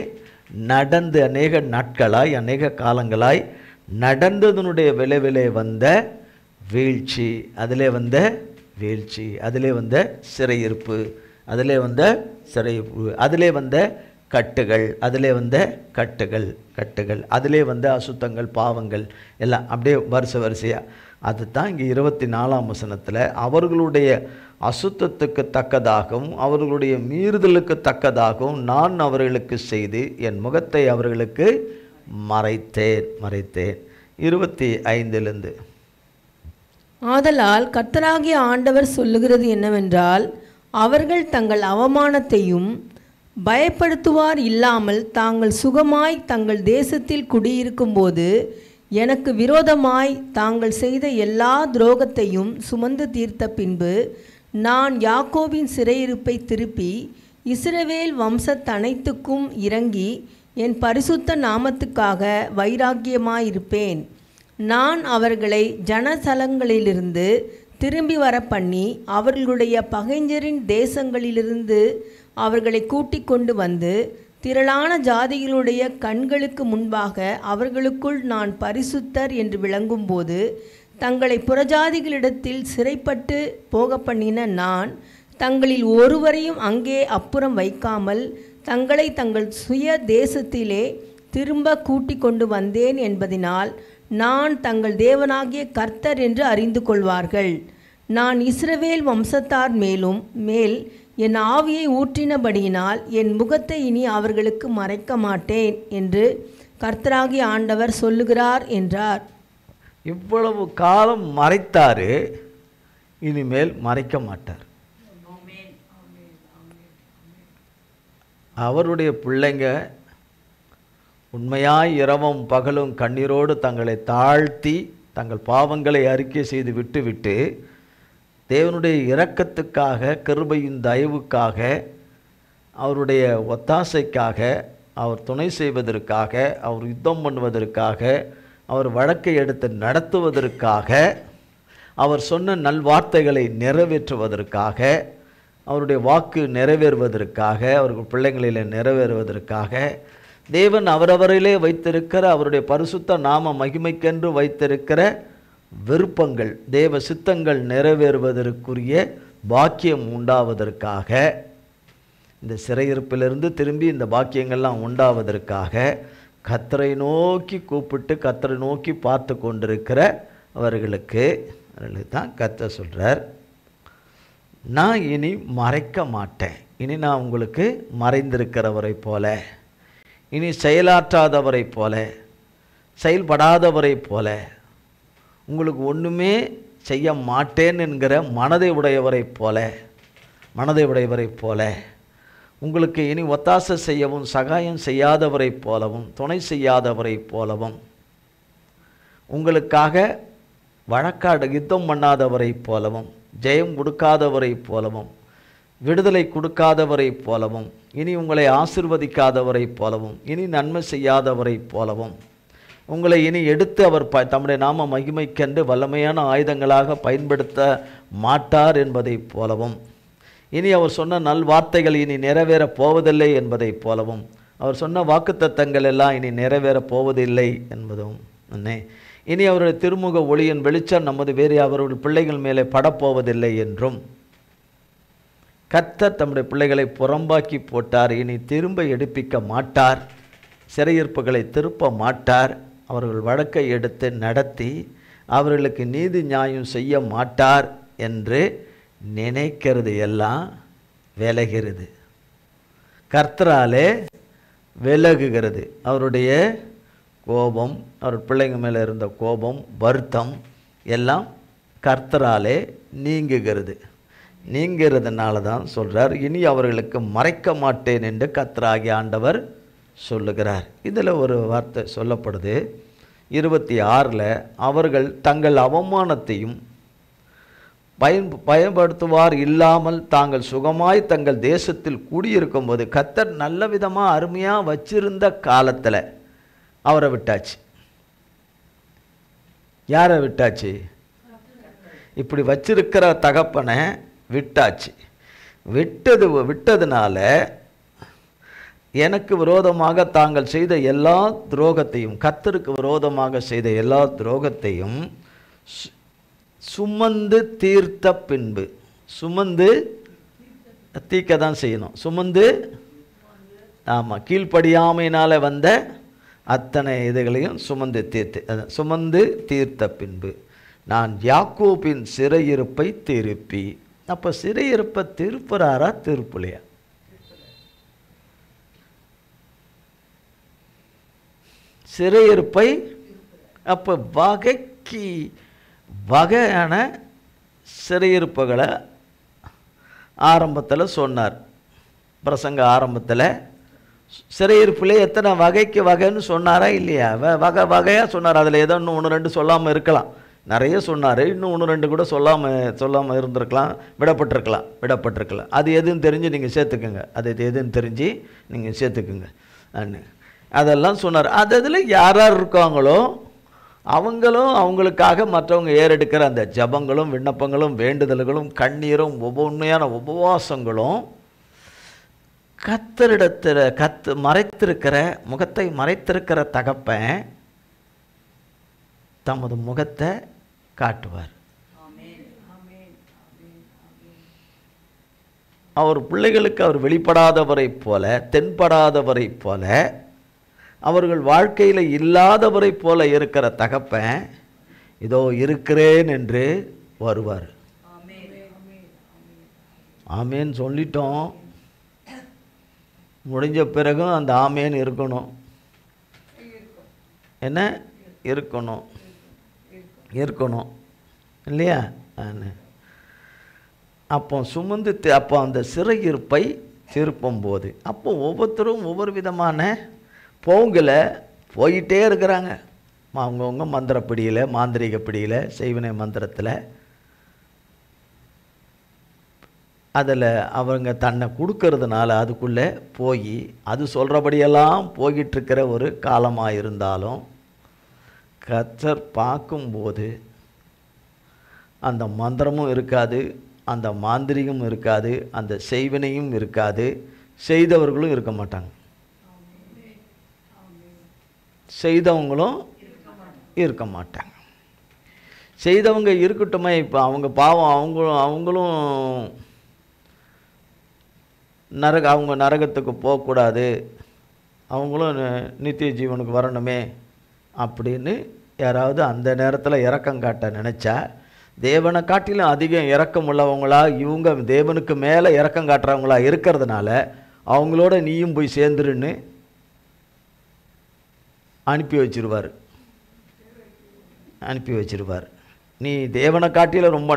நடந்து அநேக நாட்களாய் அநேக காலங்களாய் நடந்ததனுடைய விளைவிலே வந்த வீழ்ச்சி, அதிலே வந்த வீழ்ச்சி, அதிலே வந்த சிறையிருப்பு, அதிலே வந்த சிறையிருப்பு, அதிலே வந்த கட்டுகள், அதிலே வந்த கட்டுகள், அதிலே வந்த அசுத்தங்கள், பாவங்கள் எல்லாம் அப்படியே வரிசையாக. அதுதான் இங்கே 24ஆம் வசனத்தில் அவர்களுடைய அசுத்தத்துக்கு தக்கதாகவும் அவர்களுடைய மீறுதலுக்கு தக்கதாகவும் நான் அவர்களுக்கு செய்து என் முகத்தை அவர்களுக்கு மறைத்தேன். 25 ஆதலால் கர்த்தராகிய ஆண்டவர் சொல்லுகிறது என்னவென்றால், அவர்கள் தங்கள் அவமானத்தையும் பயப்படுத்துவார் இல்லாமல் தாங்கள் சுகமாய் தங்கள் தேசத்தில் குடியிருக்கும்போது எனக்கு விரோதமாய் தாங்கள் செய்த எல்லா துரோகத்தையும் சுமந்து தீர்த்த பின்பு நான் யாக்கோபின் சிறையிருப்பை திருப்பி இஸ்ரவேல் வம்சத்தனைத்துக்கும் இறங்கி என் பரிசுத்த நாமத்துக்காக வைராக்கியமாயிருப்பேன். நான் அவர்களை ஜனசலங்களிலிருந்து திரும்பி வர பண்ணி அவர்களுடைய பகைஞரின் தேசங்களிலிருந்து அவர்களை கூட்டிக் கொண்டு வந்து திரளான ஜாதிகளுடைய கண்களுக்கு முன்பாக அவர்களுக்குள் நான் பரிசுத்தர் என்று விளங்கும்போது தங்களை புறஜாதிகளிடத்தில் சிறைப்பட்டு போக பண்ணின நான் தங்களில் ஒருவரையும் அங்கே அப்புறம் வைக்காமல் தங்களை தங்கள் சுய தேசத்திலே திரும்ப கூட்டிக் கொண்டு வந்தேன் என்பதினால் நான் தங்கள் தேவனாகிய கர்த்தர் என்று அறிந்து கொள்வார்கள். நான் இஸ்ரவேல் வம்சத்தார் மேல் என் ஆவியை ஊற்றினபடியினால் என் முகத்தை இனி அவர்களுக்கு மறைக்க மாட்டேன் என்று கர்த்தராகிய ஆண்டவர் சொல்லுகிறார் என்றார். இவ்வளவு காலம் மறைத்தாரு, இனிமேல் மறைக்க மாட்டார். அவருடைய பிள்ளைங்க உண்மையாய் இரவும் பகலும் கண்ணீரோடு தங்களை தாழ்த்தி தங்கள் பாவங்களை அறிக்கை செய்து விட்டு தேவனுடைய இரக்கத்துக்காக, கிருபையின் தயவுக்காக, அவருடைய ஒத்தாசைக்காக, அவர் துணை செய்வதற்காக, அவர் யுத்தம் பண்ணுவதற்காக, அவர் வழக்கை எடுத்து நடத்துவதற்காக, அவர் சொன்ன நல்வார்த்தைகளை நிறைவேற்றுவதற்காக, அவருடைய வாக்கு நிறைவேறுவதற்காக, அவர்கள் பிள்ளைங்களிலே நிறைவேறுவதற்காக, தேவன் அவரவரிலே வைத்திருக்கிற அவருடைய பரிசுத்த நாம மகிமைக்கென்று வைத்திருக்கிற விருப்பங்கள், தேவ சித்தங்கள் நிறைவேறுவதற்குரிய பாக்கியம் உண்டாவதற்காக, இந்த சிறையிருப்பிலிருந்து திரும்பி இந்த பாக்கியங்கள்லாம் உண்டாவதற்காக கர்த்தரை நோக்கி கூப்பிட்டு கர்த்தரை நோக்கி பார்த்து கொண்டிருக்கிற அவர்களுக்கு தான் கர்த்தர் சொல்கிறார், நான் இனி மறைக்க மாட்டேன். இனி நான் உங்களுக்கு மறைந்திருக்கிறவரை போல, இனி செயலாற்றாதவரை போல, செயல்படாதவரை போல, உங்களுக்கு ஒன்றுமே செய்ய மாட்டேன் என்கிற மனதை உடையவரை போல, உங்களுக்கு இனி ஒத்தாசை செய்யவும் சகாயம் செய்யாதவரை போலவும் துணை செய்யாதவரை போலவும், உங்களுக்காக வழக்காடு யுத்தம் பண்ணாதவரை போலவும், ஜெயம் கொடுக்காதவரை போலவும், விடுதலை கொடுக்காதவரை போலவும், இனி உங்களை ஆசீர்வதிக்காதவரை போலவும், இனி நன்மை செய்யாதவரை போலவும், உங்களை இனி எடுத்து அவர் தம்முடைய நாம மகிமைக்கென்று வல்லமையான ஆயுதங்களாக பயன்படுத்த மாட்டார் என்பதைப் போலவும், இனி அவர் சொன்ன நல்வார்த்தைகள் இனி நிறைவேறப் போவதில்லை என்பதைப் போலவும், அவர் சொன்ன வாக்குத்தத்தங்கள் எல்லாம் இனி நிறைவேறப் போவதில்லை என்பதும், இனி அவருடைய திருமுக ஒளியின் வெளிச்சம் நமது வேறு அவருடைய பிள்ளைகள் மேலே படப்போவதில்லை என்றும், கர்த்தர் தம்முடைய பிள்ளைகளை புறம்பாக்கி போட்டார், இனி திரும்ப எடுப்பிக்க மாட்டார், சிறையிருப்புகளை திருப்ப மாட்டார், அவர்கள் வழக்கை எடுத்து நடத்தி அவர்களுக்கு நீதி நியாயம் செய்ய மாட்டார் என்று நினைக்கிறது எல்லாம் விலகிறது, கர்த்தராலே விலகுகிறது. அவருடைய கோபம், அவர் பிள்ளைங்க மேலே இருந்த கோபம், வருத்தம் எல்லாம் கர்த்தராலே நீங்குகிறது. நீங்கிறதுனால தான் சொல்கிறார், இனி அவர்களுக்கு மறைக்க மாட்டேன் என்று கர்த்தராகிய ஆண்டவர் சொல்லுகிறார். இதில் ஒரு வார்த்தை சொல்லப்படுது 26, அவர்கள் தங்கள் அவமானத்தையும் பயன்படுத்துவார் இல்லாமல் தாங்கள் சுகமாய் தங்கள் தேசத்தில் கூடியிருக்கும்போது, கர்த்தர் நல்ல விதமாக அருமையாக வச்சிருந்த காலத்தில் அவரை விட்டாச்சு. யாரை விட்டாச்சு? இப்படி வச்சிருக்கிற தகப்பனை விட்டாச்சு. விட்டதுனால எனக்கு விரோதமாக தாங்கள் செய்த எல்லா துரோகத்தையும், கர்த்தருக்கு விரோதமாக செய்த எல்லா துரோகத்தையும் சுமந்து தீர்த்த பின்பு, சுமந்து தீர்க்க தான் செய்யணும், சுமந்து, ஆமாம், கீழ்ப்படியாமையினால் வந்த அத்தனை இதுகளையும் சுமந்து தீர்த்த பின்பு நான் யாக்கோபின் சிறையிருப்பை திருப்பி. அப்போ சிறையிருப்பை திருப்புறாரா திருப்பலையா? சிறையிருப்பை அப்போ வகையான சிறையிருப்புகளை ஆரம்பத்தில் சொன்னார். பிரசங்க ஆரம்பத்தில் சிறையிருப்பிலே எத்தனை வகைக்கு வகைன்னு சொன்னாரா இல்லையா? வகையாக சொன்னார். அதில் ஏதோ இன்னும் 1-2 சொல்லாமல் இருக்கலாம், நிறைய சொன்னார். இன்னும் 1-2 கூட சொல்லாமல் இருந்திருக்கலாம், விடப்பட்டிருக்கலாம். அது எதுன்னு தெரிஞ்சு நீங்கள் சேர்த்துக்குங்க, அது எதுன்னு தெரிஞ்சு நீங்கள் சேர்த்துக்குங்க அண்ணு. அதெல்லாம் சொன்னார். அதில் யார் யார் இருக்காங்களோ அவங்களும் அவங்களுக்காக மற்றவங்க ஏறெடுக்கிற அந்த ஜபங்களும் விண்ணப்பங்களும் வேண்டுதல்களும் கண்ணீரும் உண்மையான உபவாசங்களும் கர்த்தரிடத்தில் மறைத்திருக்கிற முகத்தை மறைத்திருக்கிற தகப்பன் தமது முகத்தை காட்டுவார். அவர் பிள்ளைகளுக்கு அவர் வெளிப்படாதவரை போல, தென்படாதவரை போல, அவர்கள் வாழ்க்கையில் இல்லாதவரை போல இருக்கிற தகப்பன் இதோ இருக்கிறேன் என்று வருவார். ஆமேன் சொல்லிட்டோம். முடிஞ்ச பிறகும் அந்த ஆமேன் இருக்கணும். என்ன இருக்கணும் இல்லையா? அப்போ சுமந்து அப்போ அந்த சிறையிருப்பை திருப்பும் போது, அப்போ ஒவ்வொருத்தரும் ஒவ்வொரு விதமான போயிட்டே இருக்கிறாங்க. அவங்கவுங்க மந்திர பிடியில், மாந்திரிக பிடியில், செய்வினை மந்திரத்தில், அதில் அவங்க தன்னை கொடுக்கறதுனால அதுக்குள்ளே போய் அது சொல்கிறபடியெல்லாம் போயிட்டுருக்கிற ஒரு காலமாக இருந்தாலும் கர்த்தர் பார்க்கும்போது அந்த மந்திரமும் இருக்காது, அந்த மாந்திரிகமும் இருக்காது, அந்த செய்வினையும் இருக்காது, செய்தவர்களும் இருக்க மாட்டாங்க, செய்தவங்களும் இருக்க மாட்டாங்க. செய்தவங்க இருக்கட்டுமே, இப்போ அவங்க பாவம், அவங்களும் அவங்க நரகத்துக்கு போகக்கூடாது, அவங்களும் நித்திய ஜீவனுக்கு வரணுமே அப்படின்னு யாராவது அந்த நேரத்தில் இரக்கம் காட்ட நினச்சா, தேவனை காட்டிலும் அதிகம் இரக்கம் உள்ளவங்களா இவங்க தேவனுக்கு மேலே இரக்கம் காட்டுறவங்களா இருக்கிறதுனால அவங்களோட நீயும் போய் சேர்ந்துருன்னு அனுப்பி வச்சிருவார். நீ தேவனை காட்டிலும் ரொம்ப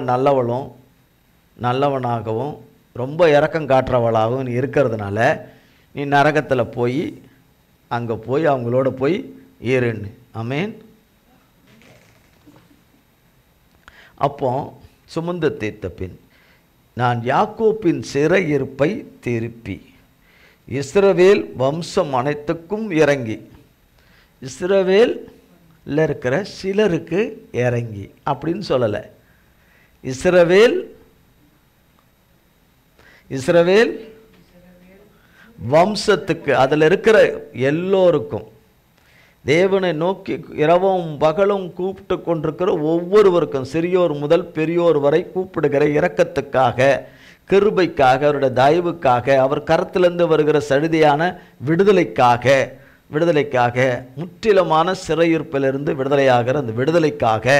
நல்லவனாகவும் ரொம்ப இரக்கம் காட்டுறவளாகவும் நீ இருக்கிறதுனால நீ நரகத்தில் போய் அங்கே போய் அவங்களோட போய் ஏறுன்னு. ஆமேன். அப்போ சுமந்து தீர்த்த பின் நான் யாக்கோப்பின் சிறையிருப்பை திருப்பி இஸ்ரவேல் வம்சம் அனைத்துக்கும் இறங்கி, இஸ்ரவேலில் இருக்கிற சிலருக்கு இறங்கி அப்படின்னு சொல்லலை, இஸ்ரவேல் வம்சத்துக்கு, அதில் இருக்கிற எல்லோருக்கும் தேவனை நோக்கி இரவும் பகலும் கூப்பிட்டு கொண்டிருக்கிற ஒவ்வொருவருக்கும், சிறியோர் முதல் பெரியோர் வரை கூப்பிடுகிற இரக்கத்துக்காக, கிருபைக்காக, அவருடைய தயவுக்காக, அவர் கரத்திலிருந்து வருகிற சடுதியான விடுதலைக்காக, முற்றிலுமான சிறையிருப்பிலிருந்து விடுதலையாகிற அந்த விடுதலைக்காக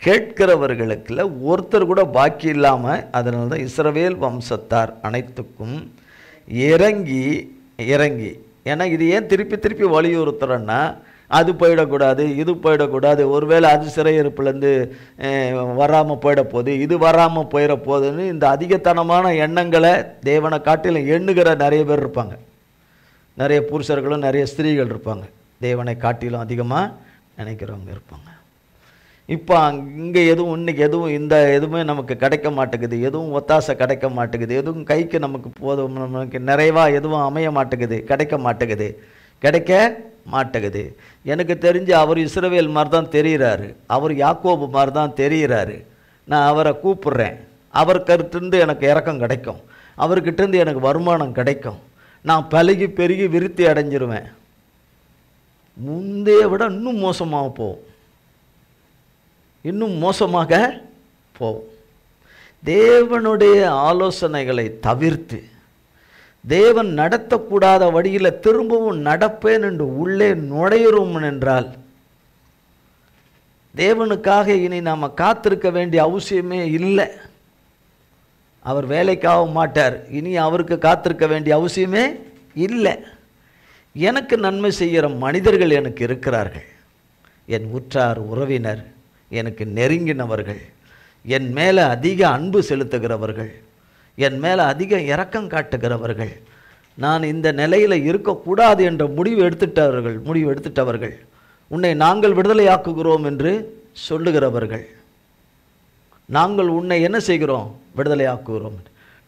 கேட்கிறவர்களுக்குள்ள ஒருத்தர் கூட பாக்கி இல்லாமல், அதனால தான் இஸ்ரவேல் வம்சத்தார் அனைத்துக்கும் இறங்கி, ஏன்னா இது ஏன் திருப்பி வலியுறுத்துறேன்னா, அது போயிடக்கூடாது, இது போயிடக்கூடாது, ஒருவேளை அது சிறையிருப்புலேருந்து வராமல் போயிட போகுது, இது வராமல் போயிட போகுதுன்னு இந்த அதிகத்தனமான எண்ணங்களை தேவனை காட்டிலும் எண்ணுகிற நிறைய பேர் இருப்பாங்க. நிறைய புருஷர்களும் நிறைய ஸ்திரீகள் இருப்பாங்க, தேவனை காட்டிலும் அதிகமாக நினைக்கிறவங்க இருப்பாங்க. இப்போ இங்கே இன்னைக்கு எதுவுமே நமக்கு கிடைக்க மாட்டேங்குது, எதுவும் ஒத்தாசை கிடைக்க மாட்டேங்குது, எதுவும் கைக்கு நமக்கு போதும், நமக்கு நிறைவாக எதுவும் அமைய மாட்டேங்குது, கிடைக்க மாட்டேங்குது. எனக்கு தெரிஞ்சு அவர் இஸ்ரவேல் மாதிரி தான் தெரிகிறாரு, அவர் யாக்கோபு மாதிரி தான் தெரிகிறாரு. நான் அவரை கூப்பிட்றேன், அவர்கிட்டருந்து எனக்கு இரக்கம் கிடைக்கும், அவர்கிட்டருந்து எனக்கு வருமானம் கிடைக்கும், நான் பழகி பெருகி விருத்தி அடைஞ்சிருவேன். முந்தைய விட இன்னும் மோசமாக போகும், இன்னும் மோசமாக போகும். தேவனுடைய ஆலோசனைகளை தவிர்த்து தேவன் நடத்தக்கூடாத வழியில் திரும்பவும் நடப்பேன் என்று உள்ளே நுழையிறோம் என்றால், தேவனுக்காக இனி நாம் காத்திருக்க வேண்டிய அவசியமே இல்லை. அவர் வேலைக்காக மாட்டார், இனி அவருக்கு காத்திருக்க வேண்டிய அவசியமே இல்லை. எனக்கு நன்மை செய்கிற மனிதர்கள் எனக்கு இருக்கிறார்கள், என் உற்றார் உறவினர், எனக்கு நெருங்கினவர்கள், என் மேலே அதிக அன்பு செலுத்துகிறவர்கள், என் மேலே அதிக இரக்கம் காட்டுகிறவர்கள், நான் இந்த நிலையில் இருக்கக்கூடாது என்ற முடிவு எடுத்துட்டவர்கள், உன்னை நாங்கள் விடுதலையாக்குகிறோம் என்று சொல்லுகிறவர்கள், நாங்கள் உன்னை என்ன செய்கிறோம், விடுதலையாக்குகிறோம்,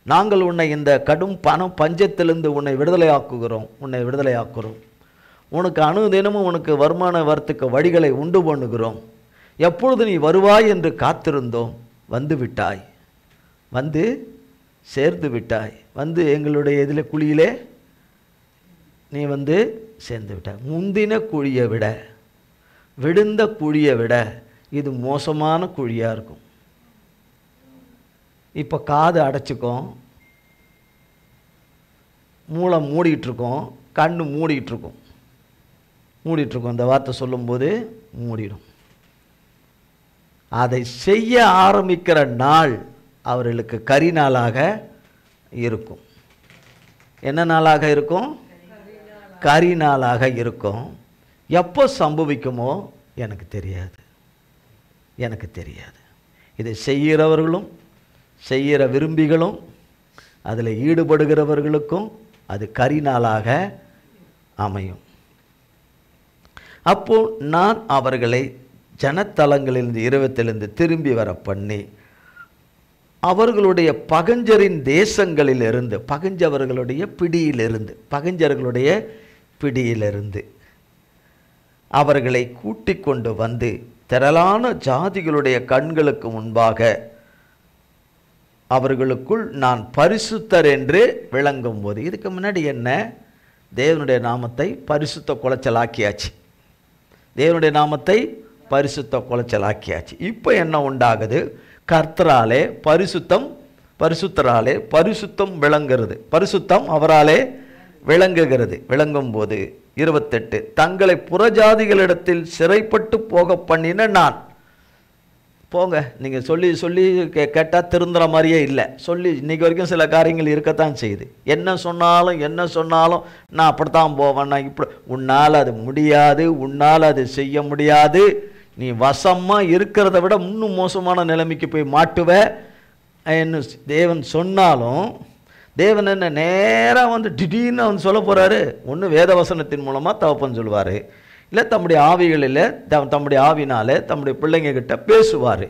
நாங்கள் உன்னை இந்த கடும் பஞ்சத்திலிருந்து உன்னை விடுதலையாக்குகிறோம், உனக்கு அனுதினமும் உனக்கு வருமான வரத்துக்கு வழிகளை உண்டு பண்ணுகிறோம், எப்பொழுது நீ வருவாய் என்று காத்திருந்தோம், வந்து விட்டாய், வந்து சேர்ந்து விட்டாய், வந்து எங்களுடைய இதில் குழியிலே நீ வந்து சேர்ந்து விட்டாய். முந்தின குழியை விட, விழுந்த குழியை விட இது மோசமான குழியாக இருக்கும். இப்போ காது அடைச்சிக்கும், மூளை மூடிட்டுருக்கோம், கண்ணு மூடிட்டுருக்கோம், இந்த வார்த்தை சொல்லும்போது மூடிடும். அதை செய்ய ஆரம்பிக்கிற நாள் அவர்களுக்கு கரிநாளாக இருக்கும். என்ன நாளாக இருக்கும்? கரிநாளாக இருக்கும். எப்போ சம்பவிக்குமோ எனக்கு தெரியாது. இதை செய்கிறவர்களும் செய்கிற விரும்பிகளும் அதில் ஈடுபடுகிறவர்களுக்கும் அது கரிநாளாக அமையும். அப்போ நான் அவர்களை ஜனத்தலங்களிலிருந்து இரவத்திலிருந்து திரும்பி வர பண்ணி, அவர்களுடைய பகஞ்சரின் தேசங்களிலிருந்து, பகஞ்சவர்களுடைய பிடியிலிருந்து அவர்களை கூட்டிக் கொண்டு வந்து திரளான ஜாதிகளுடைய கண்களுக்கு முன்பாக அவர்களுக்குள் நான் பரிசுத்தர் என்று விளங்கும் போது, இதுக்கு முன்னாடி என்ன, தேவனுடைய நாமத்தை பரிசுத்த குலைச்சலாக்கியாச்சு. இப்போ என்ன உண்டாகுது? கர்த்தராலே பரிசுத்தராலே பரிசுத்தம் விளங்குகிறது, பரிசுத்தம் அவராலே விளங்குகிறது. விளங்கும் போது 28, தங்களை புறஜாதிகளிடத்தில் சிறைப்பட்டு போக பண்ணின நான். போங்க, நீங்கள் சொல்லி கேட்டால் திருந்துற மாதிரியே இல்லை. சொல்லி இன்றைக்கி வரைக்கும் சில காரியங்கள் இருக்கத்தான் செய்யுது. என்ன சொன்னாலும் நான் அப்படித்தான் போவேன், நான் இப்படி, உன்னால் அது முடியாது, உன்னால் அது செய்ய முடியாது, நீ வசமாக இருக்கிறத விட இன்னும் மோசமான நிலைமைக்கு போய் மாட்டுவ என்ன தேவன் சொன்னாலும், தேவன் என்ன நேராக வந்து திடீர்னு வந்து சொல்ல போகிறாரு. ஒன்று வேதவசனத்தின் மூலமாக தகப்பன் சொல்லுவார், இல்லை தம்முடைய ஆவிகளில் தம்முடைய ஆவினாலே தம்முடைய பிள்ளைங்க கிட்ட பேசுவார்,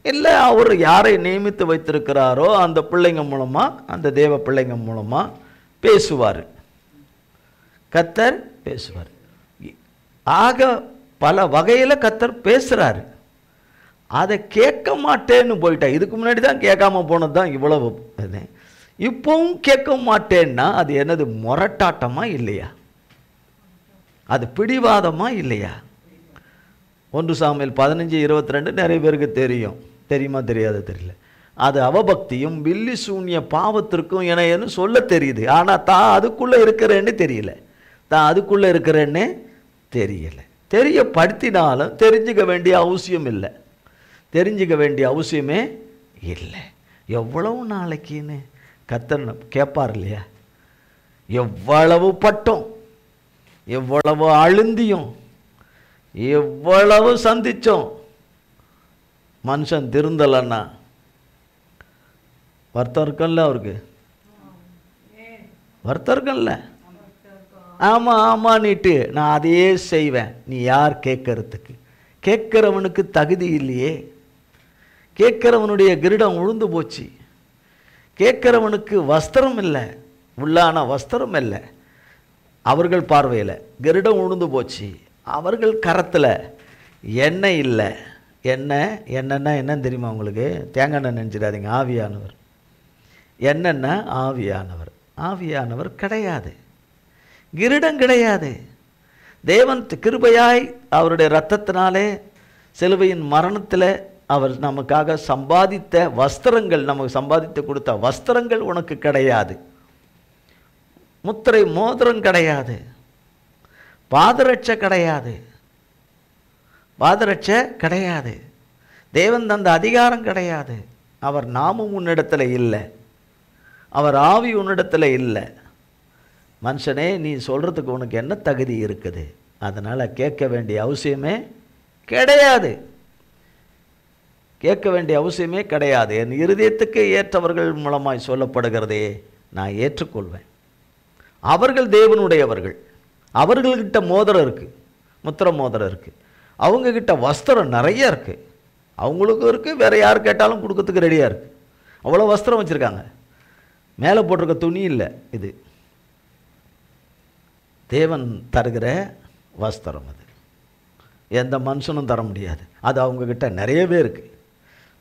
இல்லை அவர் யாரை நியமித்து வைத்திருக்கிறாரோ அந்த பிள்ளைங்க மூலமாக, அந்த தேவ பிள்ளைங்க மூலமாக பேசுவார், கர்த்தர் பேசுவார். ஆக பல வகையில் கர்த்தர் பேசுகிறாரு. அதை கேட்க மாட்டேன்னு போயிட்டா. இதுக்கு முன்னாடி தான் கேட்காம போனது தான் இவ்வளவு. இப்பவும் கேட்க மாட்டேன்னா அது என்னது, முரட்டாட்டமா இல்லையா? அது பிடிவாதமா இல்லையா? 1 சாமுவேல் 15:22 நிறைய பேருக்கு தெரியும். தெரியுமா தெரியாத தெரியல. அது அவபக்தியும் வில்லி சூன்ய பாவத்திற்கும் இணையன்னு சொல்ல தெரியுது. ஆனால் தான் அதுக்குள்ளே இருக்கிறேன்னு தெரியல. தான் அதுக்குள்ளே இருக்கிறேன்னு தெரியல. தெரியப்படுத்தினாலும் தெரிஞ்சுக்க வேண்டிய அவசியம் இல்லை. தெரிஞ்சுக்க வேண்டிய அவசியமே இல்லை. எவ்வளவு நாளைக்குன்னு கர்த்தர் கேட்பார் இல்லையா? எவ்வளவு பட்டோம், எவ்வளவு அழுந்தியும், எவ்வளவு சந்திச்சோம், மனுஷன் திருந்தலன்னா வருத்தம் இருக்கல்ல? அவருக்கு வருத்தம் இருக்கல்ல? ஆமாம் ஆமான்னுட்டு நான் அதையே செய்வேன். நீ யார் கேட்கறதுக்கு? கேட்கிறவனுக்கு தகுதி இல்லையே. கேட்கிறவனுடைய கிரீடம் உழுந்து போச்சு. கேட்கிறவனுக்கு வஸ்திரம் இல்லை, உள்ளான வஸ்திரம் இல்லை. அவர்கள் பார்வையில் கிரீடம் உழுந்து போச்சு. அவர்கள் கரத்தில் எண்ணெய் இல்லை. எண்ணெய்னா என்னன்னு தெரியுமா உங்களுக்கு? தேங்காய் எண்ணெய் நினச்சிடாதீங்க. ஆவியானவர். என்னென்ன? ஆவியானவர். ஆவியானவர் கிடையாது, கிரீடம் கிடையாது. தேவன் கிருபையாய் அவருடைய இரத்தத்தினாலே சிலுவையின் மரணத்தில் அவர் நமக்காக சம்பாதித்த வஸ்திரங்கள், நமக்கு சம்பாதித்து கொடுத்த வஸ்திரங்கள் உனக்கு கிடையாது. முத்திரை மோதிரம் கிடையாது, பாதரட்சை கிடையாது, பாதரட்சை கிடையாது, தேவன் தந்த அதிகாரம் கிடையாது. அவர் நாமும் உன்னிடத்தில் இல்லை, அவர் ஆவி உன்னிடத்தில் இல்லை. மனுஷனே, நீ சொல்கிறதுக்கு உனக்கு என்ன தகுதி இருக்குது? அதனால் கேட்க வேண்டிய அவசியமே கிடையாது. கேட்க வேண்டிய அவசியமே கிடையாது. என் இருதயத்துக்கு ஏற்றவர்கள் மூலமாய் சொல்லப்படுகிறதே நான் ஏற்றுக்கொள்வேன். அவர்கள் தேவனுடையவர்கள். அவர்கள்கிட்ட மோதிரம் இருக்குது, முத்திர மோதிரம் இருக்குது. அவங்கக்கிட்ட வஸ்திரம் நிறைய இருக்குது. அவங்களுக்கும் இருக்குது, வேறு யார் கேட்டாலும் கொடுக்கறதுக்கு ரெடியாக இருக்குது. அவ்வளோ வஸ்திரம் வச்சுருக்காங்க. மேலே போட்டிருக்க துணி இல்லை, இது தேவன் தருகிற வஸ்திரம். அது எந்த மனுஷனும் தர முடியாது. அது அவங்கக்கிட்ட நிறையவே இருக்குது.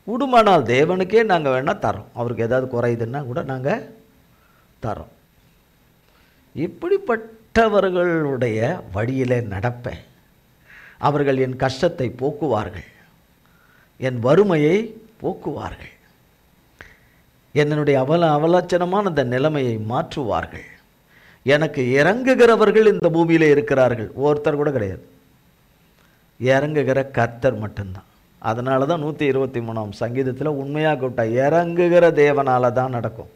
கூடுமானால் தேவனுக்கே நாங்கள் வேணால் தரோம். அவருக்கு ஏதாவது குறையுதுன்னா கூட நாங்கள் தரோம். இப்படிப்பட்டவர்களுடைய வழியிலே நடப்பேன். அவர்கள் என் கஷ்டத்தை போக்குவார்கள், என் வறுமையை போக்குவார்கள், என்னுடைய அவலட்சணமான இந்த நிலைமையை மாற்றுவார்கள். எனக்கு இறங்குகிறவர்கள் இந்த பூமியில் இருக்கிறார்கள், ஒருத்தர் கூட கிடையாது. இறங்குகிற கர்த்தர் மட்டும்தான். அதனால தான் 123ஆம் சங்கீதத்தில் உண்மையாக கூப்பிட்டா இறங்குகிற தேவனால தான் நடக்கும்.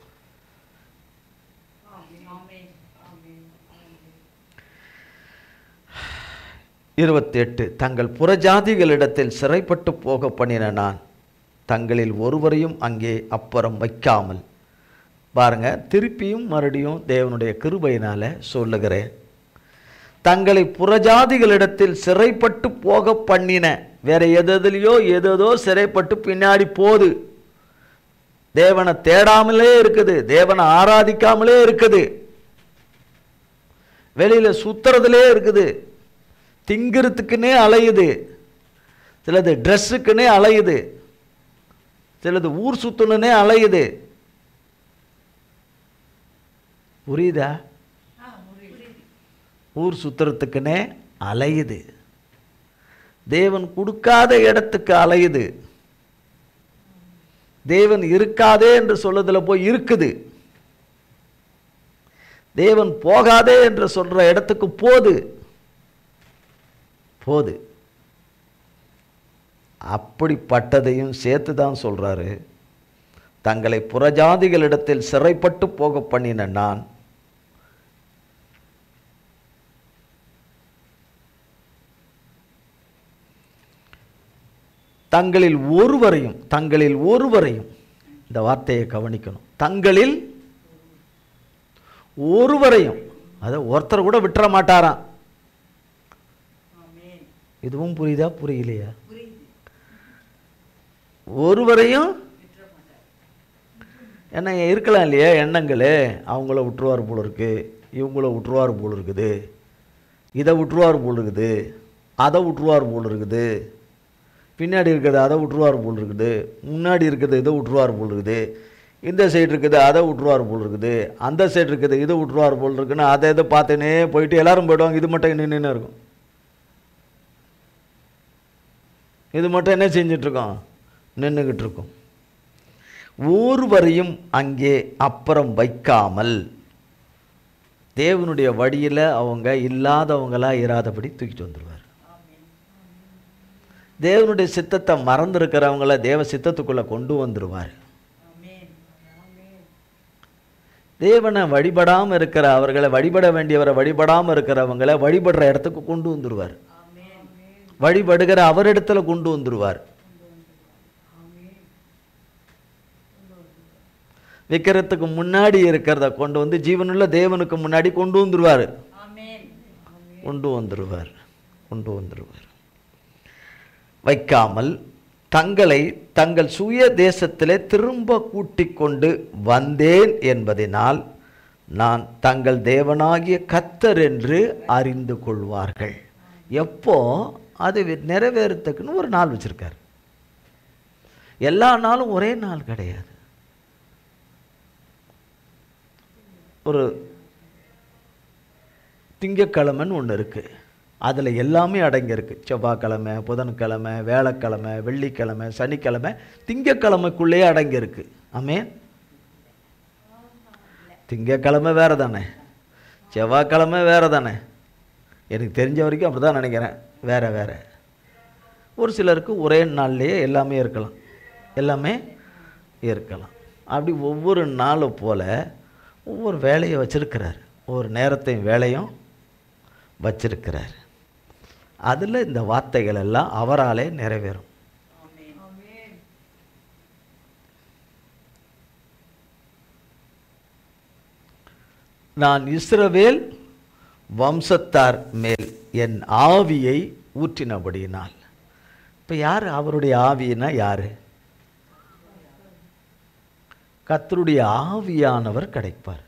தங்கள் புறஜாதிகளிடத்தில் சிறைப்பட்டு போக பண்ணின நான் தங்களில் ஒருவரையும் அங்கே அப்புறம் வைக்காமல். பாருங்க, திருப்பியும் மறுபடியும் தேவனுடைய கிருபையினால சொல்லுகிறேன். தங்களை புறஜாதிகளிடத்தில் சிறைப்பட்டு போக பண்ணின. வேற எதுலையோ ஏதோ சிறைப்பட்டு பின்னாடி போகுது. தேவனை தேடாமலே இருக்குது, தேவனை ஆராதிக்காமலே இருக்குது, வெளியில சுத்துறதுலே இருக்குது, திங்கிறதுக்குன்னே அலையுது, சிலது ட்ரெஸ்ஸுக்குன்னே அலையுது, சிலது ஊர் சுத்தணுன்னே அலையுது. புரியுதா? ஊர் சுத்துறதுக்குன்னே அலையுது, தேவன் கொடுக்காத இடத்துக்கு அலையுது, தேவன் இருக்காதே என்று சொல்றதுல போய் இருக்குது, தேவன் போகாதே என்று சொல்ற இடத்துக்கு போது. அப்படிப்பட்டதையும் சேர்த்து தான் சொல்றாரு. தங்களை புறஜாதிகளிடத்தில் சிறைப்பட்டு போக பண்ணின நான் தங்களில் ஒருவரையும் இந்த வார்த்தையை கவனிக்கணும். தங்களில் ஒருவரையும், அதை ஒருத்தர் கூட விட்டுற மாட்டாராம். இதுவும் புரியுதா புரியலையா? ஒருவரையும் என்ன இருக்கலாம் இல்லையா எண்ணங்களே, அவங்கள விட்டுருவார் போல் இருக்கு, இவங்கள விட்டுருவார் போல் இருக்குது, இதை விட்டுருவார் போல் இருக்குது, அதை விட்டுருவார் போல் இருக்குது, பின்னாடி இருக்கிறது அதை விட்டுருவார் போல் இருக்குது, முன்னாடி இருக்கிறது இதை விட்டுருவார் போல் இருக்குது. இந்த சைடு இருக்குது அதை விட்ருவார் போல் இருக்குது, அந்த சைடு இருக்குது இது விட்ருவார் போல் இருக்குன்னு அதை இதை பார்த்துனே போயிட்டு எல்லாரும் போயிடுவாங்க. இது மட்டும் நின்று இருக்கும். இது மட்டும் என்ன செஞ்சிட்ருக்கோம்? நின்றுக்கிட்டு இருக்கோம். ஒருவரையும் அங்கே அப்புறம் வைக்காமல் தேவனுடைய வழியில் அவங்க இல்லாதவங்களா இராதபடி தூக்கிட்டு வந்துடுவார். தேவனுடைய சித்தத்தை மறந்துருக்கிறவங்கள தேவ சித்தத்துக்குள்ளே கொண்டு வந்துடுவார். தேவனை வழிபடாமல் இருக்கிற அவர்களை, வழிபட வேண்டியவரை வழிபடாமல் இருக்கிறவங்களை வழிபடுற இடத்துக்கு கொண்டு வந்துடுவார். வழிபடுகிற அவரிடத்துல கொண்டு வந்துடுவார். விக்கிரத்துக்கு முன்னாடி இருக்கிறத கொண்டு வந்து ஜீவனுள்ள தேவனுக்கு முன்னாடி கொண்டு வந்துடுவார். கொண்டு வந்துடுவார். கொண்டு வந்துடுவார். வைக்காமல் தங்களை தங்கள் சுய தேசத்திலே திரும்ப கூட்டிக் கொண்டு வந்தேன் என்பதினால் நான் தங்கள் தேவனாகிய கர்த்தர் என்று அறிந்து கொள்வார்கள். எப்போ அது நிறைவேறத்துக்குன்னு ஒரு நாள் வச்சிருக்கார். எல்லா நாளும் ஒரே நாள் கிடையாது. ஒரு திங்கக்கிழமைன்னு ஒன்று இருக்குது, அதில் எல்லாமே அடங்கியிருக்கு. செவ்வாய்க்கிழமை, புதன்கிழமை, வேலைக்கிழமை, வெள்ளிக்கிழமை, சனிக்கிழமை, திங்கக்கிழமைக்குள்ளேயே அடங்கியிருக்கு. ஆமென். திங்கக்கிழமை வேறு தானே, செவ்வாய்க்கிழமை வேறு தானே, எனக்கு தெரிஞ்ச வரைக்கும் அப்படி தான் நினைக்கிறேன். வேறு வேறு. ஒரு சிலருக்கு ஒரே நாள்லேயே எல்லாமே இருக்கலாம், எல்லாமே இருக்கலாம். அப்படி ஒவ்வொரு நாளும் போல் ஒவ்வொரு வேலையை வச்சிருக்கிறார், ஒவ்வொரு நேரத்தையும் வேலையும் வச்சிருக்கிறார். அதில் இந்த வார்த்தைகள் எல்லாம் அவராலே நிறைவேறும். நான் இஸ்ரவேல் வம்சத்தார் மேல் என் ஆவியை ஊற்றினபடியினால். இப்போ யார் அவருடைய ஆவினா? யார்? கர்த்தருடைய ஆவியானவர் கிடைப்பார்.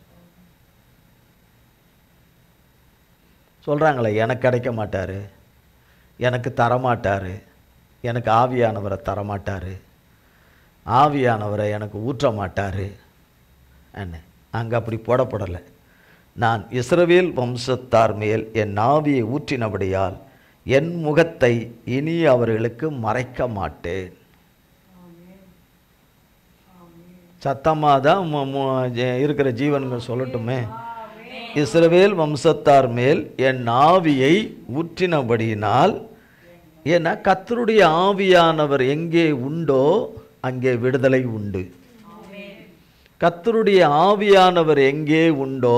சொல்கிறாங்களே, எனக்கு கிடைக்க மாட்டார், எனக்கு தரமாட்டார், எனக்கு ஆவியானவரை தரமாட்டார், ஆவியானவரை எனக்கு ஊற்ற மாட்டார் என்ன. அங்கே அப்படி போடப்படலை. நான் இஸ்ரவேல் வம்சத்தார் மேல் என் ஆவியை ஊற்றினபடியால் என் முகத்தை இனி அவர்களுக்கு மறைக்க மாட்டேன். சத்தமாக தான் இருக்கிற ஜீவன்கள் சொல்லட்டுமே. இஸ்ரவேல் வம்சத்தார் மேல் என் ஆவியை ஊற்றினபடியினால். ஏன்னா கர்த்தருடைய ஆவியானவர் எங்கே உண்டோ அங்கே விடுதலை உண்டு. கர்த்தருடைய ஆவியானவர் எங்கே உண்டோ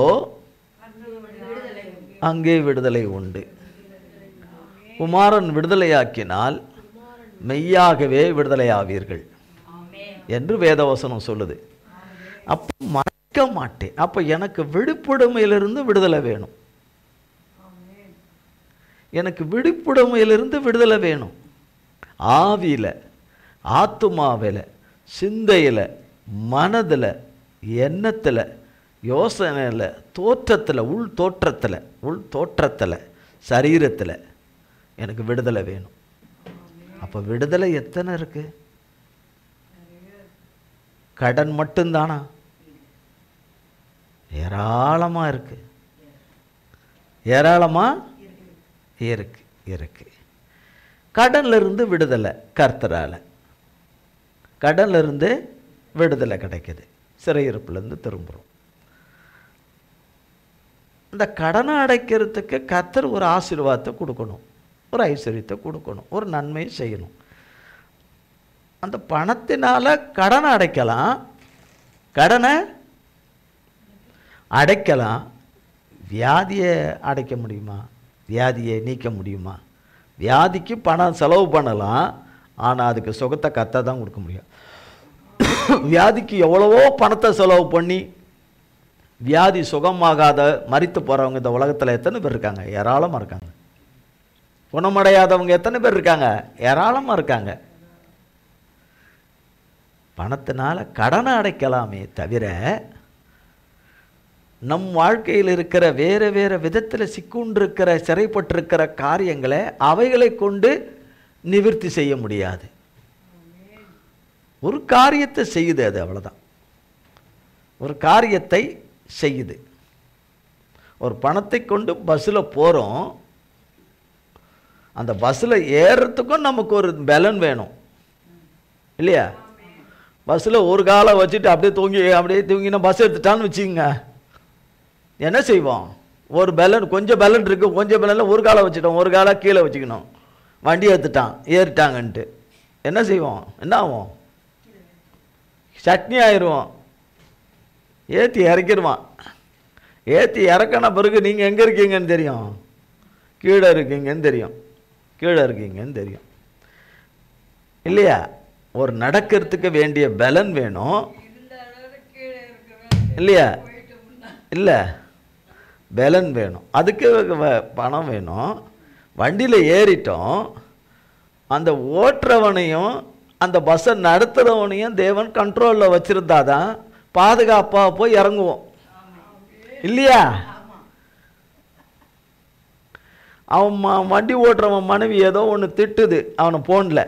அங்கே விடுதலை உண்டு. குமாரன் விடுதலையாக்கினால் மெய்யாகவே விடுதலையாவீர்கள் என்று வேதவசனம் சொல்லுது. அப்போ மறைக்க மாட்டேன். அப்போ எனக்கு விடுப்புடைமையிலிருந்து விடுதலை வேணும். எனக்கு விடுப்புடைமையிலிருந்து விடுதலை வேணும். ஆவியில், ஆத்துமாவில், சிந்தையில், மனதில், எண்ணத்தில், யோசனையில், தோற்றத்தில், உள் தோற்றத்தில், சரீரத்தில் எனக்கு விடுதலை வேணும். அப்போ விடுதலை எத்தனை இருக்கு? கடன் மட்டும்தானா? ஏராளமாக இருக்கு. ஏராளமாக இருக்கு. கடன்ல இருந்து விடுதலை கர்த்தரால். கடன்ல இருந்து விடுதலை கிடைக்குது. சிறையிருப்புலேருந்து திரும்புகிறோம். இந்த கடனை அடைக்கிறதுக்கு கர்த்தர் ஒரு ஆசீர்வாதத்தை கொடுக்கணும், ஒரு ஐஸ்வர்யத்தை கொடுக்கணும், ஒரு நன்மையை செய்யணும். அந்த பணத்தினால கடனை அடைக்கலாம், கடனை அடைக்கலாம். வியாதியை அடைக்க முடியுமா? வியாதியை நீக்க முடியுமா? வியாதிக்கு பணம் செலவு பண்ணலாம், ஆனால் அதுக்கு சுகத்தை கர்த்தர் தான் கொடுக்க முடியும். வியாதிக்கு எவ்வளவோ பணத்தை செலவு பண்ணி வியாதி சுகமாகாத மரித்து போகிறவங்க இந்த உலகத்தில் எத்தனை பேர் இருக்காங்க? ஏராளமாக இருக்காங்க. குணமடையாதவங்க எத்தனை பேர் இருக்காங்க? ஏராளமாக இருக்காங்க. பணத்தினால கடனை அடைக்கலாமே தவிர நம் வாழ்க்கையில் இருக்கிற வேறு வேறு விதத்தில் சிக்குண்டிருக்கிற, சிறைப்பட்டிருக்கிற காரியங்களை அவைகளை கொண்டு நிவர்த்தி செய்ய முடியாது. ஒரு காரியத்தை செய்யுது, அது அவ்வளோதான். ஒரு காரியத்தை செய்யுது. ஒரு பணத்தை கொண்டு பஸ்ஸில் போகிறோம். அந்த பஸ்ஸில் ஏறுறதுக்கும் நமக்கு ஒரு பலன் வேணும் இல்லையா? பஸ்ஸில் ஒரு காலை வச்சுட்டு அப்படியே தூங்கினா பஸ் எடுத்துட்டான்னு வச்சுக்கோங்க, என்ன செய்வோம்? ஒரு பலன், கொஞ்சம் பலன் இருக்குது, கொஞ்சம் பலனில் ஒரு காலை வச்சுட்டோம், ஒரு காலை கீழே வச்சுக்கணும். வண்டி எடுத்துட்டான், ஏறிட்டாங்கன்ட்டு என்ன செய்வோம்? என்ன ஆகும்? சட்னி ஆயிடுவோம். ஏற்றி இறக்கிடுவான். ஏற்றி இறக்கின பிறகு நீங்கள் எங்கே இருக்கீங்கன்னு தெரியும், கீழே இருக்கீங்கன்னு தெரியும், கீழே இருக்கீங்கன்னு தெரியும் இல்லையா? ஒரு நடக்கிறதுக்கு வேண்டிய பலன் வேணும் இல்லையா? இல்லை, பலன் வேணும், அதுக்கு பணம் வேணும். வண்டியில் ஏறிட்டோம், அந்த ஓட்டுறவனையும் அந்த பஸ்ஸை நடத்துகிறவனையும் தேவன் கண்ட்ரோலில் வச்சுருந்தா தான் பாதுகாப்பாக போய் இறங்குவோம் இல்லையா? அவன் வண்டி ஓட்டுறவன் மனைவி ஏதோ ஒன்று திட்டுது அவனை ஃபோனில்.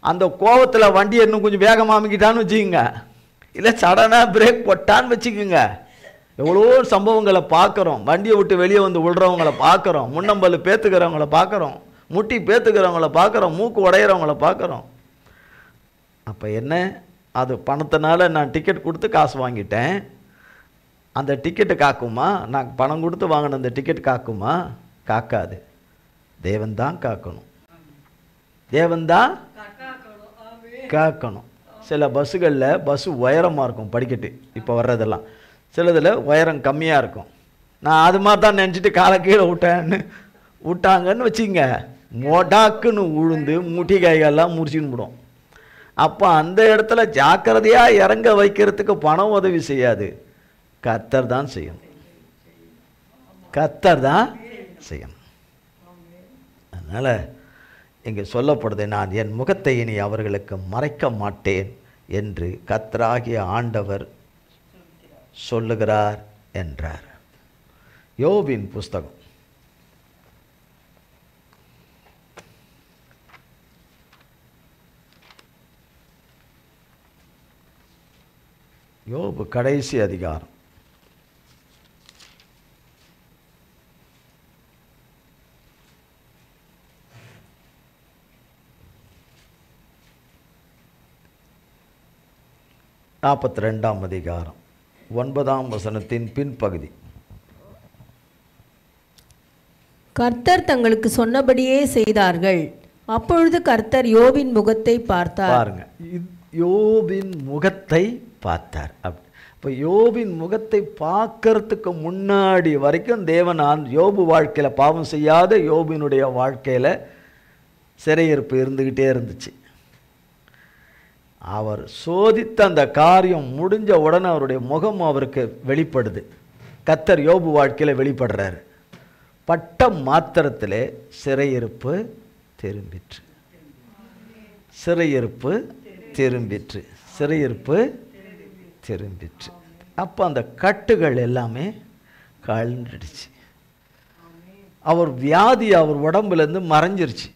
அந்த கோபத்தில் வண்டியை இன்னும் கொஞ்சம் வேகமாக அமைக்கிட்டான்னு வச்சுக்கோங்க, இல்லை சடனாக பிரேக் போட்டான்னு வச்சுக்கோங்க. எவ்வளோ சம்பவங்களை பார்க்குறோம். வண்டியை விட்டு வெளியே வந்து விழுறவங்களை பார்க்குறோம், முன்னம்பல் பேத்துக்கிறவங்கள பார்க்குறோம், முட்டி பேத்துக்கிறவங்கள பார்க்குறோம், மூக்கு உடையிறவங்கள பார்க்குறோம். அப்போ என்ன, அது பணத்தினால நான் டிக்கெட் கொடுத்து காசு வாங்கிட்டேன், அந்த டிக்கெட்டு காக்குமா? நான் பணம் கொடுத்து வாங்கின அந்த டிக்கெட் காக்குமா? காக்காது. தேவன் தான் காக்கணும், தேவன் தான் காக்கணும். சில பஸ்ஸுகளில் பஸ்ஸு உயரமாக இருக்கும், படிக்கட்டு இப்போ வர்றதெல்லாம். சிலதில் உயரம் கம்மியாக இருக்கும். நான் அது மாதிரி தான் நினச்சிட்டு காலை கீழே விட்டாங்கன்னு வச்சுங்க, மொடாக்குன்னு உழுந்து முட்டி கைகள்லாம் முறிச்சின்னு விடும். அப்போ அந்த இடத்துல ஜாக்கிரதையாக இறங்க வைக்கிறதுக்கு பணம் உதவி செய்யாது, கர்த்தர் தான் செய்யணும், கர்த்தர் தான் செய்யணும். அதனால் இங்கே சொல்லப்படுது, நான் என் முகத்தை இனி அவர்களுக்கு மறைக்க மாட்டேன் என்று கர்த்தராகிய ஆண்டவர் சொல்லுகிறார் என்றார். யோபின் புஸ்தகம் யோபு கடைசி அதிகாரம் 42ஆம் அதிகாரம் 9ஆம் வசனத்தின் பின்பகுதி. கர்த்தர் தங்களுக்கு சொன்னபடியே செய்தார்கள். அப்பொழுது கர்த்தர் யோபின் முகத்தை பார்த்தார். பாருங்க, யோபின் முகத்தை பார்த்தார். இப்போ யோபின் முகத்தை பார்க்கறதுக்கு முன்னாடி வரைக்கும் தேவன் யோபு வாழ்க்கையில், பாவம் செய்யாத யோபினுடைய வாழ்க்கையில் சிறையிருப்பு இருந்துக்கிட்டே இருந்துச்சு. அவர் சோதித்த அந்த காரியம் முடிஞ்ச உடனே அவருடைய முகம் அவருக்கு வெளிப்படுது. கர்த்தர் யோபு வாழ்க்கையில் வெளிப்படுறாரு. பட்ட மாத்திரத்திலே சிறையிருப்பு திரும்பிற்று, சிறையிருப்பு திரும்பிற்று, சிறையிருப்பு திரும்பிற்று. அப்போ அந்த கட்டுகள் எல்லாமே கழண்டுடுச்சு. அவர் வியாதி அவர் உடம்புலேருந்து மறைஞ்சிருச்சு.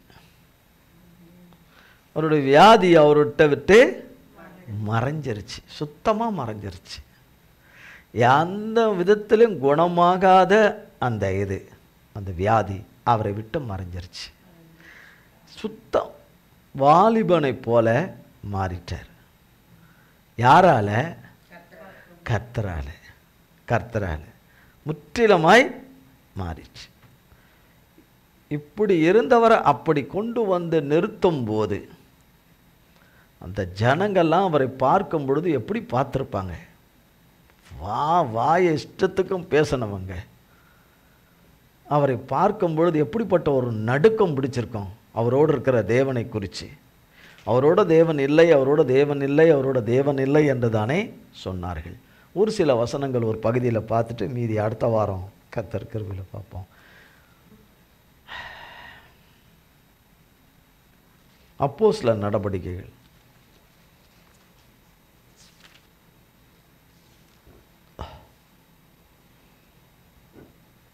அவருடைய வியாதி அவர்கிட்ட விட்டு மறைஞ்சிருச்சு, சுத்தமாக மறைஞ்சிருச்சு. எந்த விதத்திலும் குணமாகாத அந்த வியாதி அவரை விட்டு மறைஞ்சிருச்சு. சுத்தம் வாலிபனை போல மாறிட்டார். யாரால? கர்த்தரால. கர்த்தரால முற்றிலுமாய் மாறிச்சு. இப்படி இருந்தவரை அப்படி கொண்டு வந்து நிறுத்தும் போது அந்த ஜனங்கள்லாம் அவரை பார்க்கும் பொழுது எப்படி பார்த்துருப்பாங்க? வாய இஷ்டத்துக்கும் பேசினவங்க அவரை பார்க்கும் பொழுது எப்படிப்பட்ட ஒரு நடுக்கம் பிடிச்சிருக்கோம் அவரோடு இருக்கிற தேவனை குறித்து. அவரோட தேவன் இல்லை, அவரோட தேவன் இல்லை, அவரோட தேவன் இல்லை என்று தானே சொன்னார்கள். ஒரு சில வசனங்கள் ஒரு பகுதியில் பார்த்துட்டு மீதி அடுத்த வாரம் கர்த்தர் கிருபையில் பார்ப்போம். அப்போஸ்தலர் நடவடிக்கைகள்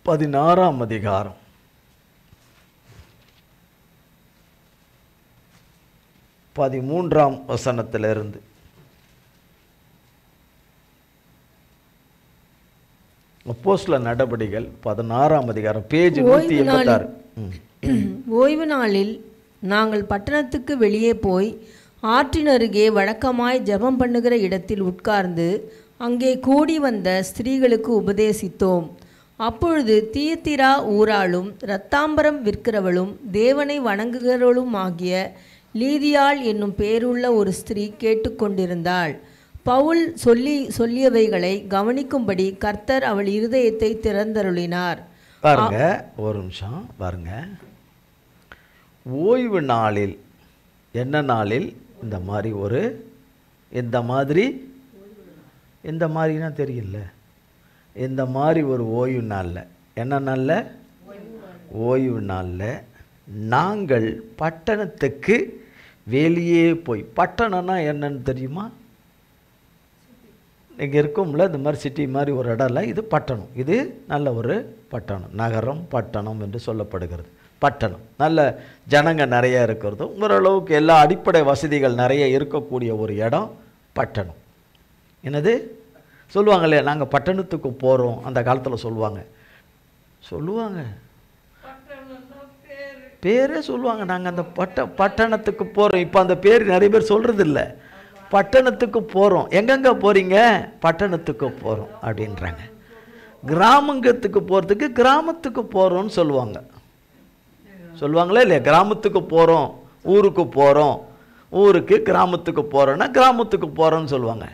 16ஆம் அதிகாரம் 13ஆம் வசனத்திலிருந்து அப்போஸ்தலர் நடபடிகள் 16ஆம் அதிகாரம் பேஜ் 186. ஓய்வு நாளில் நாங்கள் பட்டணத்துக்கு வெளியே போய் ஆற்றின் அருகே வழக்கமாய் ஜெபம் பண்ணுகிற இடத்தில் உட்கார்ந்து அங்கே கூடி வந்த ஸ்திரீகளுக்கு உபதேசித்தோம். அப்பொழுது தியத்திரா ஊராளும் இரத்தாம்பரம் விற்கிறவளும் தேவனை வணங்குகிறவளும் ஆகிய லீதியாள் என்னும் பேருள்ள ஒரு ஸ்திரீ கேட்டுக்கொண்டிருந்தாள். பவுல் சொல்லியவைகளை கவனிக்கும்படி கர்த்தர் அவள் இருதயத்தை திறந்தருளினார். பாருங்க, ஒரு நிமிஷம் பாருங்க. ஓய்வு நாளில், என்ன நாளில் இந்த மாதிரினா தெரியல, இந்த மாதிரி ஒரு ஓய்வு நாளில், என்ன நாளில்? ஓய்வு நாளில் நாங்கள் பட்டணத்துக்கு வெளியே போய், பட்டணம்னா என்னன்னு தெரியுமா? இங்கே இருக்கும்ல இந்த மாதிரி சிட்டி மாதிரி ஒரு இடம் இல்லை, இது பட்டணம். இது நல்ல ஒரு பட்டணம், நகரம், பட்டணம் என்று சொல்லப்படுகிறது. பட்டணம் நல்ல ஜனங்க நிறைய இருக்கிறதும் ஓரளவுக்கு எல்லா அடிப்படை வசதிகள் நிறைய இருக்கக்கூடிய ஒரு இடம் பட்டணம். என்னது சொல்லுவாங்க இல்லையா, நாங்கள் பட்டணத்துக்கு போகிறோம், அந்த காலத்தில் சொல்லுவாங்க பேரே சொல்லுவாங்க, நாங்கள் அந்த பட்டணத்துக்கு போகிறோம். இப்போ அந்த பேர் நிறைய பேர் சொல்கிறது இல்லை. பட்டணத்துக்கு போகிறோம், எங்கெங்கே போகிறீங்க? பட்டணத்துக்கு போகிறோம் அப்படின்றாங்க. கிராமங்கத்துக்கு போகிறதுக்கு கிராமத்துக்கு போகிறோன்னு சொல்லுவாங்களே இல்லையா? கிராமத்துக்கு போகிறோம், ஊருக்கு போகிறோம், ஊருக்கு கிராமத்துக்கு போகிறோன்னா கிராமத்துக்கு போகிறோன்னு சொல்லுவாங்க.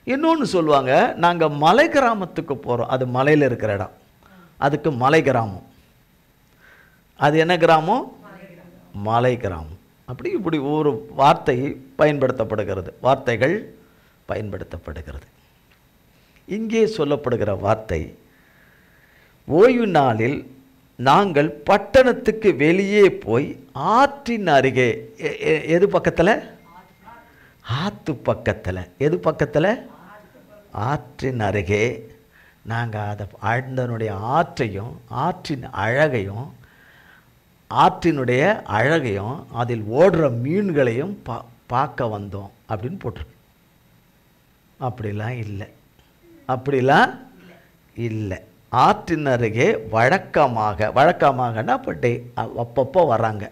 இன்னொன்று சொல்லுவாங்க, நாங்கள் மலை கிராமத்துக்கு போகிறோம், அது மலையில் இருக்கிற இடம், அதுக்கு மலை கிராமம். அது என்ன கிராமம்? மலை கிராமம். அப்படி இப்படி ஒரு வார்த்தை பயன்படுத்தப்படுகிறது, வார்த்தைகள் பயன்படுத்தப்படுகிறது. இங்கே சொல்லப்படுகிற வார்த்தை, ஓய்வு நாளில் நாங்கள் பட்டணத்துக்கு வெளியே போய் ஆற்றின் அருகே, எது பக்கத்தில்? ஆற்று பக்கத்தில். எது பக்கத்தில்? ஆற்றின் அருகே நாங்கள் அதை ஆழ்ந்தனுடைய ஆற்றையும் ஆற்றின் அழகையும் அதில் ஓடுற மீன்களையும் பார்க்க வந்தோம் அப்படின்னு போட்டிருக்கு. அப்படிலாம் இல்லை. ஆற்றின் அருகே வழக்கமாகனா அப்பப்போ வராங்க.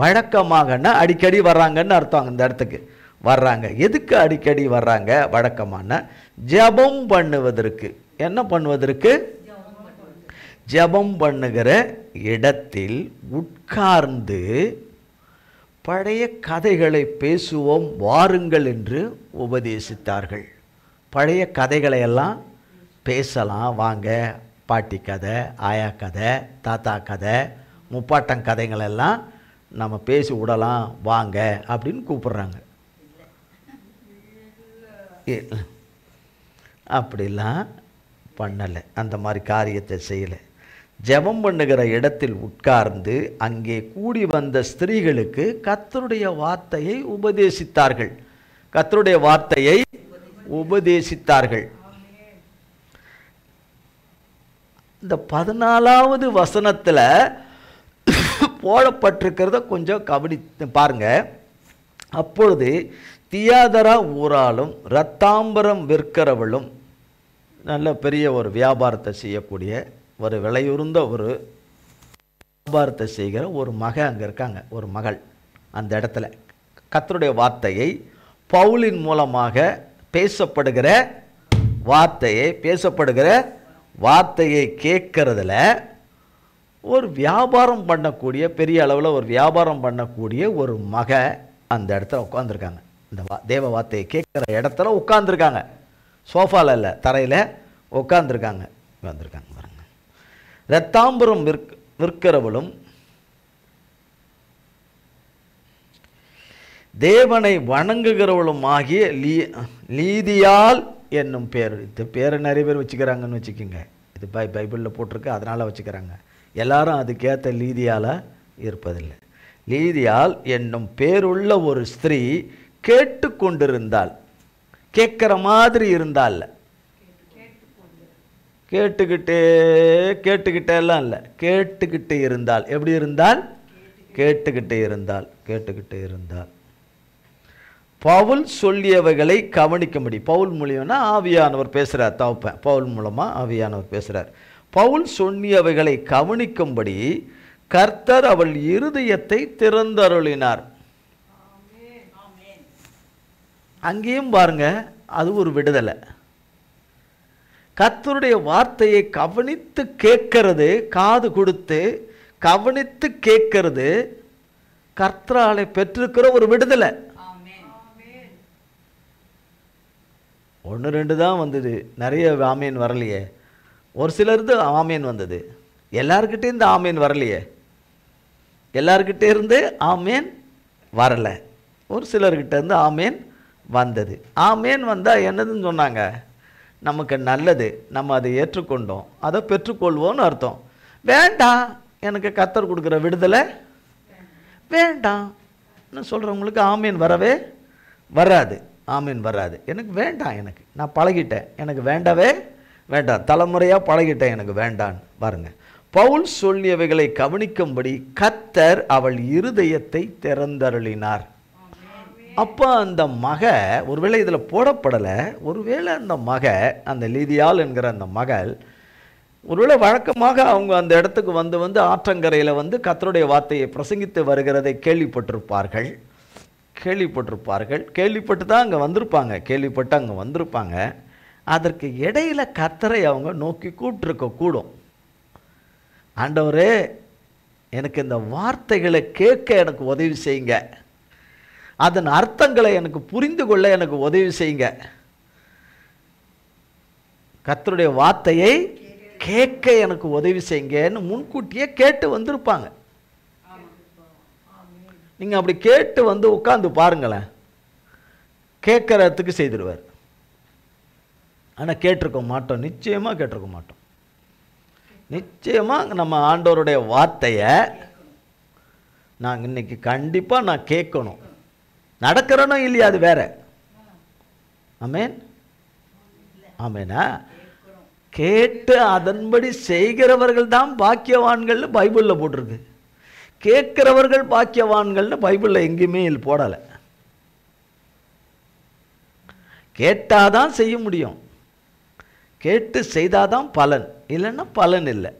வழக்கமாகனா அடிக்கடி வர்றாங்கன்னு அர்த்தம். இந்த இடத்துக்கு வர்றாங்க. எதுக்கு அடிக்கடி வர்றாங்க? வழக்கமான ஜெபம் பண்ணுவதற்கு. என்ன பண்ணுவதற்கு? ஜெபம் பண்ணுகிற இடத்தில் உட்கார்ந்து பழைய கதைகளை பேசுவோம் வாருங்கள் என்று உபதேசித்தார்கள். பழைய கதைகளை எல்லாம் பேசலாம் வாங்க, பாட்டி கதை, ஆயா கதை, தாத்தா கதை, முப்பாட்டம் கதைகளெல்லாம் நம்ம பேசி விடலாம் வாங்க அப்படின்னு கூப்பிட்றாங்க. அப்படிலாம் பண்ணலை, அந்த மாதிரி காரியத்தை செய்யலை. ஜெபம் பண்ணுகிற இடத்தில் உட்கார்ந்து அங்கே கூடி வந்த ஸ்திரீகளுக்கு கர்த்தருடைய வார்த்தையை உபதேசித்தார்கள். கர்த்தருடைய வார்த்தையை உபதேசித்தார்கள். இந்த 14வது வசனத்தில் போடப்பட்டிருக்கிறத கொஞ்சம் கவனித்து பாருங்க. அப்பொழுது தியாதரா ஊராலும் இரத்தாம்பரம் விற்கிறவளும், நல்ல பெரிய ஒரு வியாபாரத்தை செய்யக்கூடிய ஒரு விலையுறந்த ஒரு வியாபாரத்தை செய்கிற ஒரு அங்கே இருக்காங்க, ஒரு மகள். அந்த இடத்துல கர்த்தருடைய வார்த்தையை பவுலின் மூலமாக பேசப்படுகிற வார்த்தையை கேட்கறதுல ஒரு வியாபாரம் பண்ணக்கூடிய, பெரிய அளவில் ஒரு வியாபாரம் பண்ணக்கூடிய ஒரு அந்த இடத்துல உட்காந்துருக்காங்க. இந்த தேவ வார்த்தையை கேட்குற இடத்துல உட்காந்துருக்காங்க. சோஃபாவில் இல்லை, தரையில் உட்காந்துருக்காங்க. பாருங்க. இரத்தாம்பரம் விற்கிறவளும் தேவனை வணங்குகிறவளும் ஆகிய லீதியாள் என்னும் பேர். இது பேரை நிறைய பேர் வச்சுக்கிறாங்கன்னு வச்சுக்கோங்க. இது பைபிளில் போட்டிருக்கு, அதனால் வச்சுக்கிறாங்க. எல்லாரும் அதுக்கேற்ற லீதியால் இருப்பதில்லை. லீதியாள் என்னும் பேருள்ள ஒரு ஸ்திரீ கேட்டுக்கொண்டிருந்தாள். கேட்குற மாதிரி இருந்தால், கேட்டுக்கிட்டே எல்லாம் இல்லை, கேட்டுக்கிட்டு இருந்தால். எப்படி இருந்தால்? கேட்டுக்கிட்டே இருந்தால். பவுல் சொல்லியவைகளை கவனிக்கும்படி. பவுல் மூலியம்னா ஆவியானவர் பேசுகிறார், தவப்பேன் பவுல் மூலமாக ஆவியானவர் பேசுகிறார். பவுல் சொன்னியவைகளை கவனிக்கும்படி கர்த்தர் அவள் இருதயத்தை திறந்தருளினார். அங்கேயும் பாருங்க, அது ஒரு விடுதலை. கர்த்தருடைய வார்த்தையை கவனித்து கேட்கறது, காது கொடுத்து கவனித்து கேட்கறது கர்த்தராலே பெற்றிருக்கிற ஒரு விடுதலை. ஒன்று ரெண்டு தான் வந்தது, நிறைய ஆமீன் வரலையே. ஒரு சிலருந்து ஆமீன் வந்தது, எல்லார்கிட்டே இருந்து ஆமீன் வரலையே. எல்லார்கிட்டே இருந்து ஆமீன் வரலை, ஒரு சிலர்கிட்ட இருந்து ஆமீன் வந்தது. ஆமீன் வந்தால் என்னதுன்னு சொன்னாங்க, நமக்கு நல்லது, நம்ம அதை ஏற்றுக்கொண்டோம், அதை பெற்றுக்கொள்வோன்னு அர்த்தம். வேண்டாம், எனக்கு கர்த்தர் கொடுக்குற விடுதலை வேண்டாம் சொல்கிறவங்களுக்கு ஆமீன் வரவே வராது. ஆமீன் வராது, எனக்கு வேண்டாம், எனக்கு நான் பழகிட்டேன், எனக்கு வேண்டவே வேண்டாம், தலைமுறையாக பழகிட்டேன், எனக்கு வேண்டான்னு பாருங்க. பவுல் சொல்லியவைகளை கவனிக்கும்படி கர்த்தர் அவள் இருதயத்தை திறந்தருளினார். அப்போ அந்த மக, ஒருவேளை இதில் போடப்படலை, ஒருவேளை அந்த மக, அந்த லீதியாள் என்கிற அந்த மகள், ஒருவேளை வழக்கமாக அவங்க அந்த இடத்துக்கு வந்து ஆற்றங்கரையில் கர்த்தருடைய வார்த்தையை பிரசங்கித்து வருகிறதை கேள்விப்பட்டிருப்பார்கள். கேள்விப்பட்டு தான் அங்கே வந்திருப்பாங்க. அதற்கு இடையில கர்த்தரை அவங்க நோக்கி கூப்பிட்டுருக்க கூடும். ஆண்டவரே, எனக்கு இந்த வார்த்தைகளை கேட்க எனக்கு உதவி செய்யுங்க, அதன் அர்த்தங்களை எனக்கு புரிந்து கொள்ள எனக்கு உதவி செய்யுங்க. கர்த்தருடைய வார்த்தையை கேட்க எனக்கு உதவி செய்யுங்கன்னு முன்கூட்டியே கேட்டு வந்திருப்பாங்க. நீங்கள் அப்படி கேட்டு உட்காந்து பாருங்களேன், கேட்கறதுக்கு செய்திருவார். ஆனால் கேட்டிருக்க மாட்டோம், நிச்சயமாக கேட்டிருக்க மாட்டோம். நிச்சயமாக நம்ம ஆண்டவருடைய வார்த்தையை நாங்கள் இன்னைக்கு கண்டிப்பாக நான் கேட்கணும். நடக்கிறனோ இல்லையா அது வேற. ஆமேன், ஆமேனா? கேட்டு அதன்படி செய்கிறவர்கள் தான் பாக்கியவான்கள்னு பைபிளில் போட்டிருக்கு. கேட்கிறவர்கள் பாக்கியவான்கள்னு பைபிளில் எங்கேயுமே போடலை. கேட்டாதான் செய்ய முடியும், கேட்டு செய்தாதான் பலன், இல்லைன்னா பலன் இல்லை,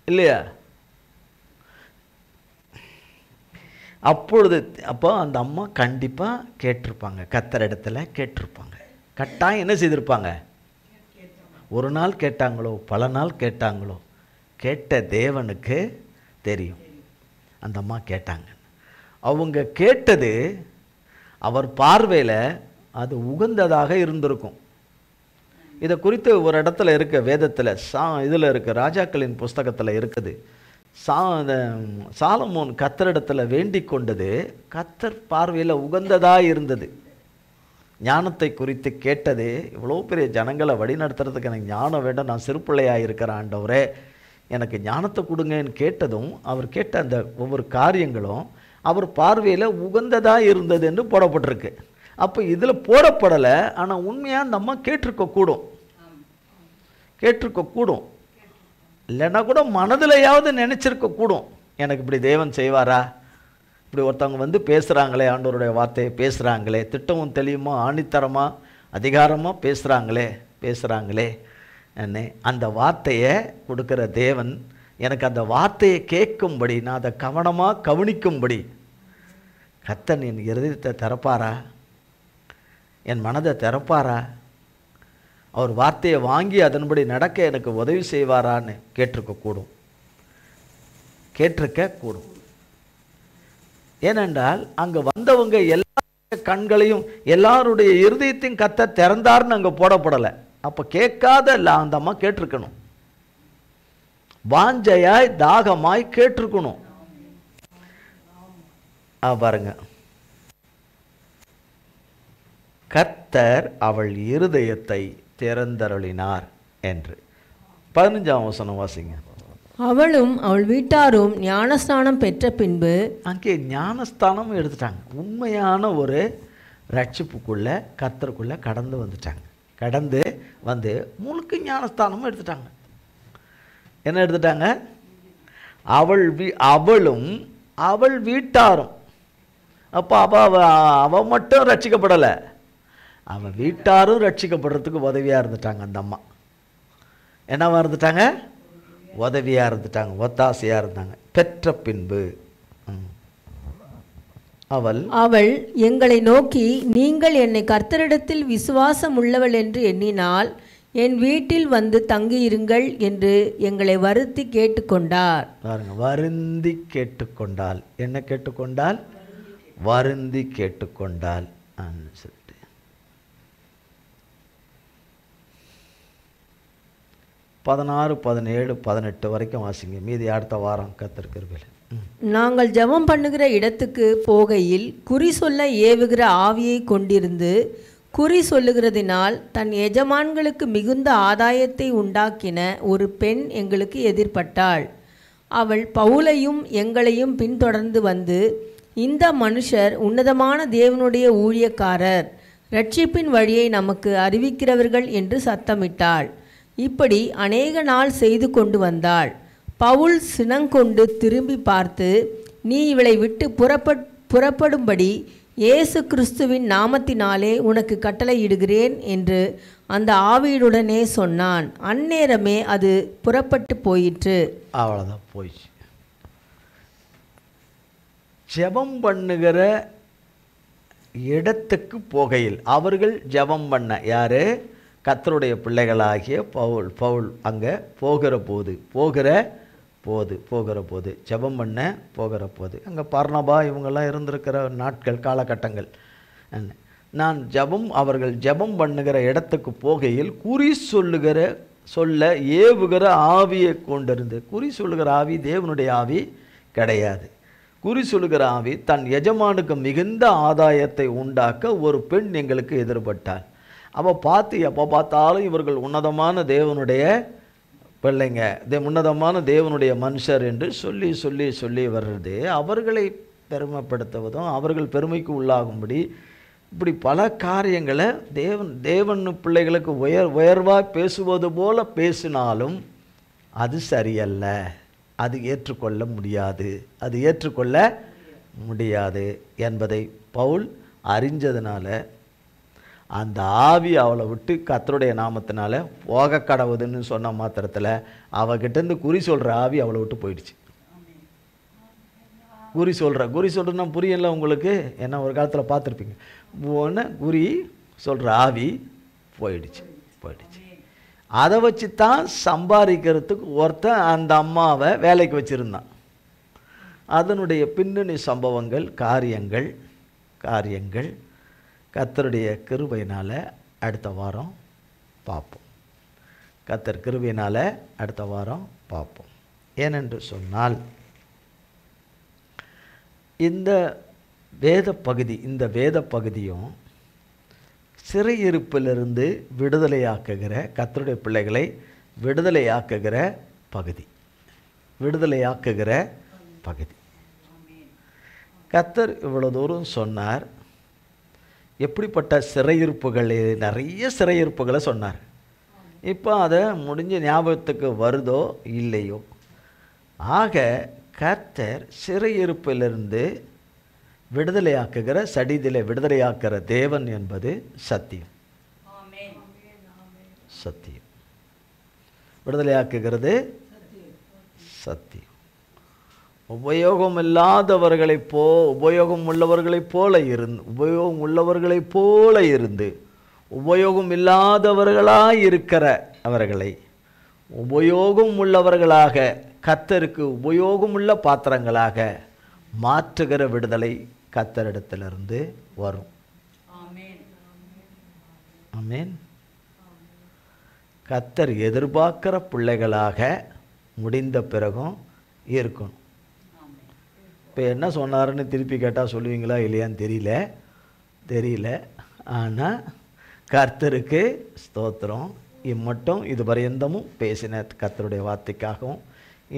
இல்லையா? அப்போ அந்த அம்மா கண்டிப்பாக கேட்டிருப்பாங்க, கர்த்தர் இடத்துல கேட்டிருப்பாங்க. கட்டாயம் என்ன செய்திருப்பாங்க? ஒரு நாள் கேட்டாங்களோ பல நாள் கேட்டாங்களோ, கேட்ட தேவனுக்கு தெரியும். அந்த அம்மா கேட்டாங்க. அவங்க கேட்டது அவர் பார்வையில் அது உகந்ததாக இருந்திருக்கும். இதை குறித்து ஒரு இடத்துல இருக்க, வேதத்தில் இதில் இருக்க, ராஜாக்களின் புஸ்தகத்தில் இருக்குது. சாலமோன் கர்த்தரிடத்தில் வேண்டிக் கொண்டது கர்த்தர் பார்வையில் உகந்ததாக இருந்தது. ஞானத்தை குறித்து கேட்டது, இவ்வளோ பெரிய ஜனங்களை வழிநடத்துறதுக்கு எனக்கு ஞானம் வேண்டாம், நான் சிறுபிள்ளையாக இருக்கிற ஆண்டவரே எனக்கு ஞானத்தை கொடுங்கன்னு கேட்டதும், அவர் கேட்ட அந்த ஒவ்வொரு காரியங்களும் அவர் பார்வையில் உகந்ததாக இருந்தது என்று போடப்பட்டிருக்கு. அப்போ இதில் போடப்படலை, ஆனால் உண்மையாக அந்த அம்மா கேட்டிருக்கக்கூடும், இல்லைன்னா கூட மனதிலையாவது நினச்சிருக்கக்கூடும், எனக்கு இப்படி தேவன் செய்வாரா, இப்படி ஒருத்தவங்க பேசுகிறாங்களே, ஆண்டவருடைய வார்த்தையை பேசுகிறாங்களே, திட்டமும் தெளியுமா ஆணித்தரமாக அதிகாரமாக பேசுகிறாங்களே என்ன, அந்த வார்த்தையை கொடுக்குற தேவன் எனக்கு அந்த வார்த்தையை கேட்கும்படி, நான் அதை கவனமாக கவனிக்கும்படி கர்த்தர் என் இருதயத்தை திறப்பாரா, என் மனதை திறப்பாரா, அவர் வார்த்தையை வாங்கி அதன்படி நடக்க எனக்கு உதவி செய்வாரான்னு கேட்டிருக்கக்கூடும். ஏனென்றால் அங்கே வந்தவங்க எல்லாருடைய கண்களையும் எல்லாருடைய இருதயத்தையும் கர்த்தர் திறந்தார்னு அங்கே போடப்படலை. அப்போ கேட்காத அந்த அம்மா கேட்டிருக்கணும், வாஞ்சையாய் தாகமாய் கேட்டிருக்கணும். பாருங்க, கர்த்தர் அவள் இருதயத்தை திறந்தருளினார் என்று 15ஆம் வசனம் வாசிங்க. அவளும் அவள் வீட்டாரும் ஞானஸ்நானம் பெற்ற பின்பு, அங்கே ஞானஸ்தானம் எடுத்துட்டாங்க. உண்மையான ஒரு ரட்சிப்புக்குள்ளே கர்த்தருக்குள்ளே கடந்து வந்துட்டாங்க. கடந்து வந்து முழுக்க ஞானஸ்தானமும் எடுத்துட்டாங்க. என்ன எடுத்துட்டாங்க? அவளும் அவள் வீட்டாரும். அப்போ அவன் மட்டும் ரட்சிக்கப்படலை, அவன் வீட்டாரும் ரட்சிக்கப்படுறதுக்கு உதவியாக இருந்துட்டாங்க. அந்த அம்மா என்னவா இருந்துட்டாங்க? உதவியாக இருந்துட்டாங்க, ஒத்தாசையாக இருந்தாங்க. பெற்ற பின்பு அவள் எங்களை நோக்கி, நீங்கள் என்னை கர்த்தரிடத்தில் விசுவாசம் உள்ளவள் என்று எண்ணினால் என் வீட்டில் வந்து தங்கியிருங்கள் என்று எங்களை வருத்தி கேட்டுக்கொண்டார். பாருங்க, வருந்தி கேட்டுக்கொண்டால். என்ன கேட்டுக்கொண்டால்? வருந்தி கேட்டுக்கொண்டால் சொல்லிட்டு 16, 17, 18 வரைக்கும் வாசிங்க. மீதி அடுத்த வாரம் கர்த்தர் கிருபையில. நாங்கள் ஜெபம் பண்ணுகிற இடத்துக்கு போகையில் குறி சொல்ல ஏவுகிற ஆவியை கொண்டிருந்து குறி சொல்லுகிறதினால் தன் எஜமான்களுக்கு மிகுந்த ஆதாயத்தை உண்டாக்கின ஒரு பெண் எங்களுக்கு எதிர்பட்டாள். அவள் பவுலையும் எங்களையும் பின்தொடர்ந்து வந்து, இந்த மனுஷர் உன்னதமான தேவனுடைய ஊழியக்காரர், இரட்சிப்பின் வழியை நமக்கு அறிவிக்கிறவர்கள் என்று சத்தமிட்டாள். இப்படி அநேக நாள் செய்து கொண்டு வந்தாள். பவுல் சினங்கொண்டு திரும்பி பார்த்து, நீ இவளை விட்டு புறப்படும்படி இயேசு கிறிஸ்துவின் நாமத்தினாலே உனக்கு கட்டளையிடுகிறேன் என்று அந்த ஆவியுடனே சொன்னான். அந்நேரமே அது புறப்பட்டு போயிற்று. அவ்வளோதான், போயிடுச்சு. ஜெபம் பண்ணுகிற இடத்துக்கு போகையில், அவர்கள் ஜெபம் பண்ண யாரு? கர்த்தருடைய பிள்ளைகளாகிய பவுல் அங்கே போகிற போது ஜெபம் பண்ண போகிற போது, அங்கே பர்னபா இவங்கெல்லாம் இருந்திருக்கிற நாட்கள், காலகட்டங்கள். அவர்கள் ஜெபம் பண்ணுகிற இடத்துக்கு போகையில் குறி சொல்ல ஏவுகிற ஆவியை கொண்டிருந்து. குறி சொல்லுகிற ஆவி தேவனுடைய ஆவி கிடையாது. குறி சொல்லுகிற ஆவி தன் எஜமானுக்கு மிகுந்த ஆதாயத்தை உண்டாக்க ஒரு பெண் எங்களுக்கு எதிர்பட்டாள். எப்போ பார்த்தாலும் இவர்கள் உன்னதமான தேவனுடைய பிள்ளைங்க, உன்னதமான தேவனுடைய மனுஷர் என்று சொல்லி சொல்லி சொல்லி வர்றது அவர்களை பெருமைப்படுத்துவதும் அவர்கள் பெருமைக்கு உள்ளாகும்படி இப்படி பல காரியங்களை தேவன் பிள்ளைகளுக்கு உயர்வாக பேசுவது போல பேசினாலும் அது சரியல்ல, அது ஏற்றுக்கொள்ள முடியாது என்பதை பவுல் அறிஞ்சதுனால அந்த ஆவி அவளை விட்டு கர்த்தருடைய நாமத்தினால போக கடவுதுன்னு சொன்ன மாத்திரத்தில் அவகிட்டேருந்து குறி சொல்கிற ஆவி அவளை விட்டு போயிடுச்சு. குறி சொல்கிறேன்னா புரியல உங்களுக்கு, என்ன ஒரு காலத்தில் பார்த்துருப்பீங்க. குறி சொல்கிற ஆவி போயிடுச்சு. அதை வச்சு தான் சம்பாதிக்கிறதுக்கு ஒருத்தன் அந்த அம்மாவை வேலைக்கு வச்சுருந்தான். அதனுடைய பின்னணி சம்பவங்கள், காரியங்கள் கர்த்தருடைய கிருபையினால் அடுத்த வாரம் பார்ப்போம். கர்த்தர் கிருபையினால் அடுத்த வாரம் பார்ப்போம். ஏனென்று சொன்னால் இந்த வேத பகுதியும் சிறையிருப்பிலிருந்து விடுதலையாக்குகிற, கர்த்தருடைய பிள்ளைகளை விடுதலையாக்குகிற பகுதி. கர்த்தர் இவ்வளோ தூரம் சொன்னார். எப்படிப்பட்ட சிறையிருப்புகள், நிறைய சிறையிருப்புகளை சொன்னார். இப்போ அதை முடிஞ்ச ஞாபகத்துக்கு வருதோ இல்லையோ, ஆக கர்த்தர் சிறையிருப்பிலிருந்து விடுதலையாக்குகிற, சடிதிலே விடுதலையாக்குற தேவன் என்பது சத்தியம். விடுதலையாக்குகிறது சத்தியம். உபயோகம் உள்ளவர்களைப் போல இருந்து உபயோகம் இல்லாதவர்களாய் இருக்கிற அவர்களை உபயோகம் உள்ளவர்களாக, கர்த்தருக்கு உபயோகமுள்ள பாத்திரங்களாக மாற்றுகிற விடுதலை கர்த்தரிடத்திலிருந்து வரும். ஆமென். கர்த்தர் எதிர்பார்க்கிற பிள்ளைகளாக முடிந்த பிறகும் இருக்கணும். இப்போ என்ன சொன்னாருன்னு திருப்பி கேட்டால் சொல்லுவீங்களா இல்லையான்னு தெரியல. ஆனால் கர்த்தருக்கு ஸ்தோத்திரம். இம்மட்டும் இது பரியந்தமும் பேசின கர்த்தருடைய வார்த்தைக்காகவும்,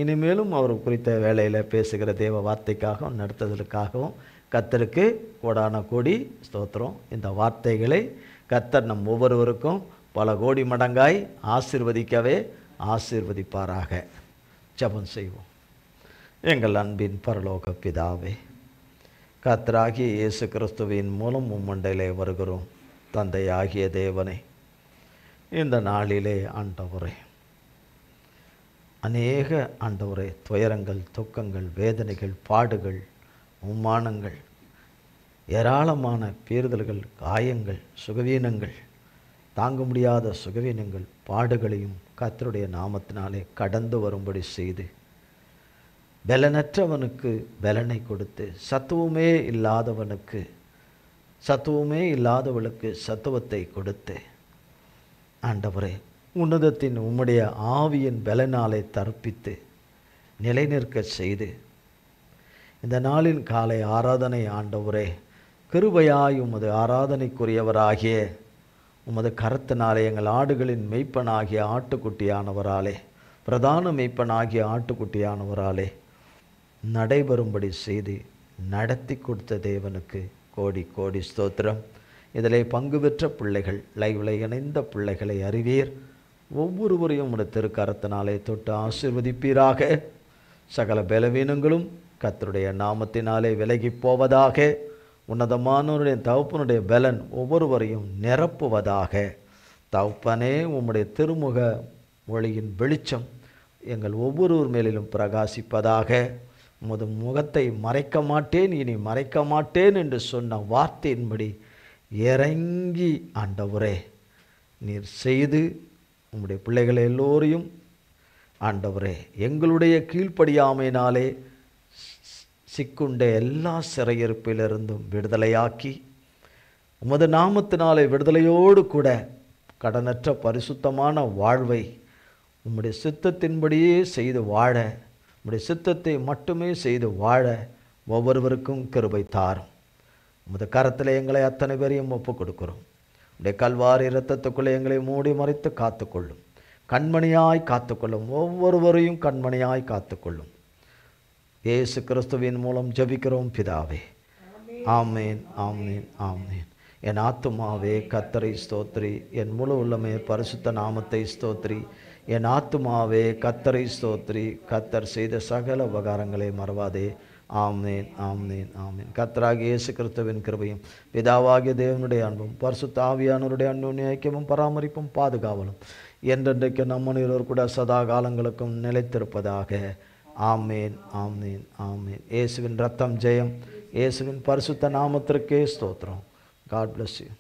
இனிமேலும் அவர் குறித்த வேலையில் பேசுகிற தேவ வார்த்தைக்காகவும் நடத்துதலுக்காகவும் கர்த்தருக்கு கோடான கோடி ஸ்தோத்திரம். இந்த வார்த்தைகளை கர்த்தர் நம் ஒவ்வொருவருக்கும் பல கோடி மடங்காய் ஆசீர்வதிப்பாராக. ஜெபம் செய்வோம். எங்கள் அன்பின் பரலோக பிதாவே, கர்த்தராகிய இயேசு கிறிஸ்துவின் மூலம் உம்மண்டையிலே வருகிறோம். தந்தையாகிய தேவனே, இந்த நாளிலே ஆண்டவரே, அநேக ஆண்டவரே துயரங்கள், துக்கங்கள், வேதனைகள், பாடுகள், அவமானங்கள், ஏராளமான பீறுதல்கள், காயங்கள், சுகவீனங்கள், தாங்க முடியாத சுகவீனங்கள், பாடுகளையும் கர்த்தருடைய நாமத்தினாலே கடந்து வரும்படி செய்து பலனற்றவனுக்கு பலனை கொடுத்து சத்துவமே இல்லாதவளுக்கு சத்துவத்தை கொடுத்து ஆண்டவரே உன்னதத்தின் உம்முடைய ஆவியின் பலனாலே தர்ப்பித்து நிலைநிற்க செய்து இந்த நாளின் காலை ஆராதனை ஆண்டவரே கிருபையாய் உமது ஆராதனைக்குரியவராகிய உமது கரத்தினாலே எங்கள் ஆடுகளின் மெய்ப்பனாகிய ஆட்டுக்குட்டியானவராலே, பிரதான மெய்ப்பனாகிய ஆட்டுக்குட்டியானவராலே நடைபெறும்படி செய்து நடத்தி கொடுத்த தேவனுக்கு கோடி கோடி ஸ்தோத்திரம். இதிலே பங்கு பெற்ற பிள்ளைகள், லைவில் இணைந்த பிள்ளைகளை அறிவீர். ஒவ்வொருவரையும் உடைய திருக்கரத்தினாலே தொட்டு ஆசீர்வதிப்பீராக. சகல பலவீனங்களும் கர்த்தருடைய நாமத்தினாலே விலகி போவதாக. உன்னதமானவருடைய தகப்பனுடைய பலன் ஒவ்வொருவரையும் நிரப்புவதாக. தகப்பனே, உம்முடைய திருமுக ஒளியின் வெளிச்சம் எங்கள் ஒவ்வொருவர் மேலிலும் பிரகாசிப்பதாக. உமது முகத்தை மறைக்க மாட்டேன், இனி மறைக்க மாட்டேன் என்று சொன்ன வார்த்தையின்படி இறங்கி ஆண்டவரே நீர் செய்து உம்முடைய பிள்ளைகளை எல்லோரையும் ஆண்டவரே எங்களுடைய கீழ்ப்படியாமையினாலே சிக்குண்ட எல்லா சிறையிருப்பிலிருந்தும் விடுதலையாக்கி உமது நாமத்தினாலே விடுதலையோடு கூட கடனற்ற பரிசுத்தமான வாழ்வை உம்முடைய சித்தத்தின்படியே செய்து வாழ, உம்முடைய சித்தத்தை மட்டுமே செய்து வாழ ஒவ்வொருவருக்கும் கிருபை தாரும். உமது கரத்தில் எங்களை அத்தனை பேரையும் ஒப்புக் கொடுக்கிறோம். உடைய கல்வாரி இரத்தத்துக்குள்ளே எங்களை மூடி மறைத்து காத்துக்கொள்ளும். கண்மணியாய் காத்துக்கொள்ளும். ஒவ்வொருவரையும் கண்மணியாய் காத்துக்கொள்ளும். இயேசு கிறிஸ்துவின் மூலம் ஜெபிக்கிறோம் பிதாவே. ஆமேன், ஆமேன், ஆமேன். என் ஆத்துமாவே கர்த்தரை ஸ்தோத்திரி, என் முழு உள்ளமே பரிசுத்த நாமத்தை ஸ்தோத்திரி. என் ஆத்துமாவே கர்த்தரை ஸ்தோத்திரி, கர்த்தர் செய்த சகல உபகாரங்களை மறவாதே. ஆமேன், ஆமேன், ஆமேன். கர்த்தராகிய இயேசு கிறிஸ்துவின் கிருபையும் பிதாவாகிய தேவனுடைய அன்பும் பரிசுத்த ஆவியானவருடைய அன்பும் ஐக்கியமும் பராமரிப்பும் பாதுகாவலும் என்றென்றைக்கு நம்முடைய கூட சதா காலங்களுக்கும் நிலைத்திருப்பதாக. ஆமேன், ஆமேன், ஆமேன். இயேசுவின் ரத்தம் ஜெயம். இயேசுவின் பரிசுத்த நாமத்திற்கே ஸ்தோத்திரம். God bless you.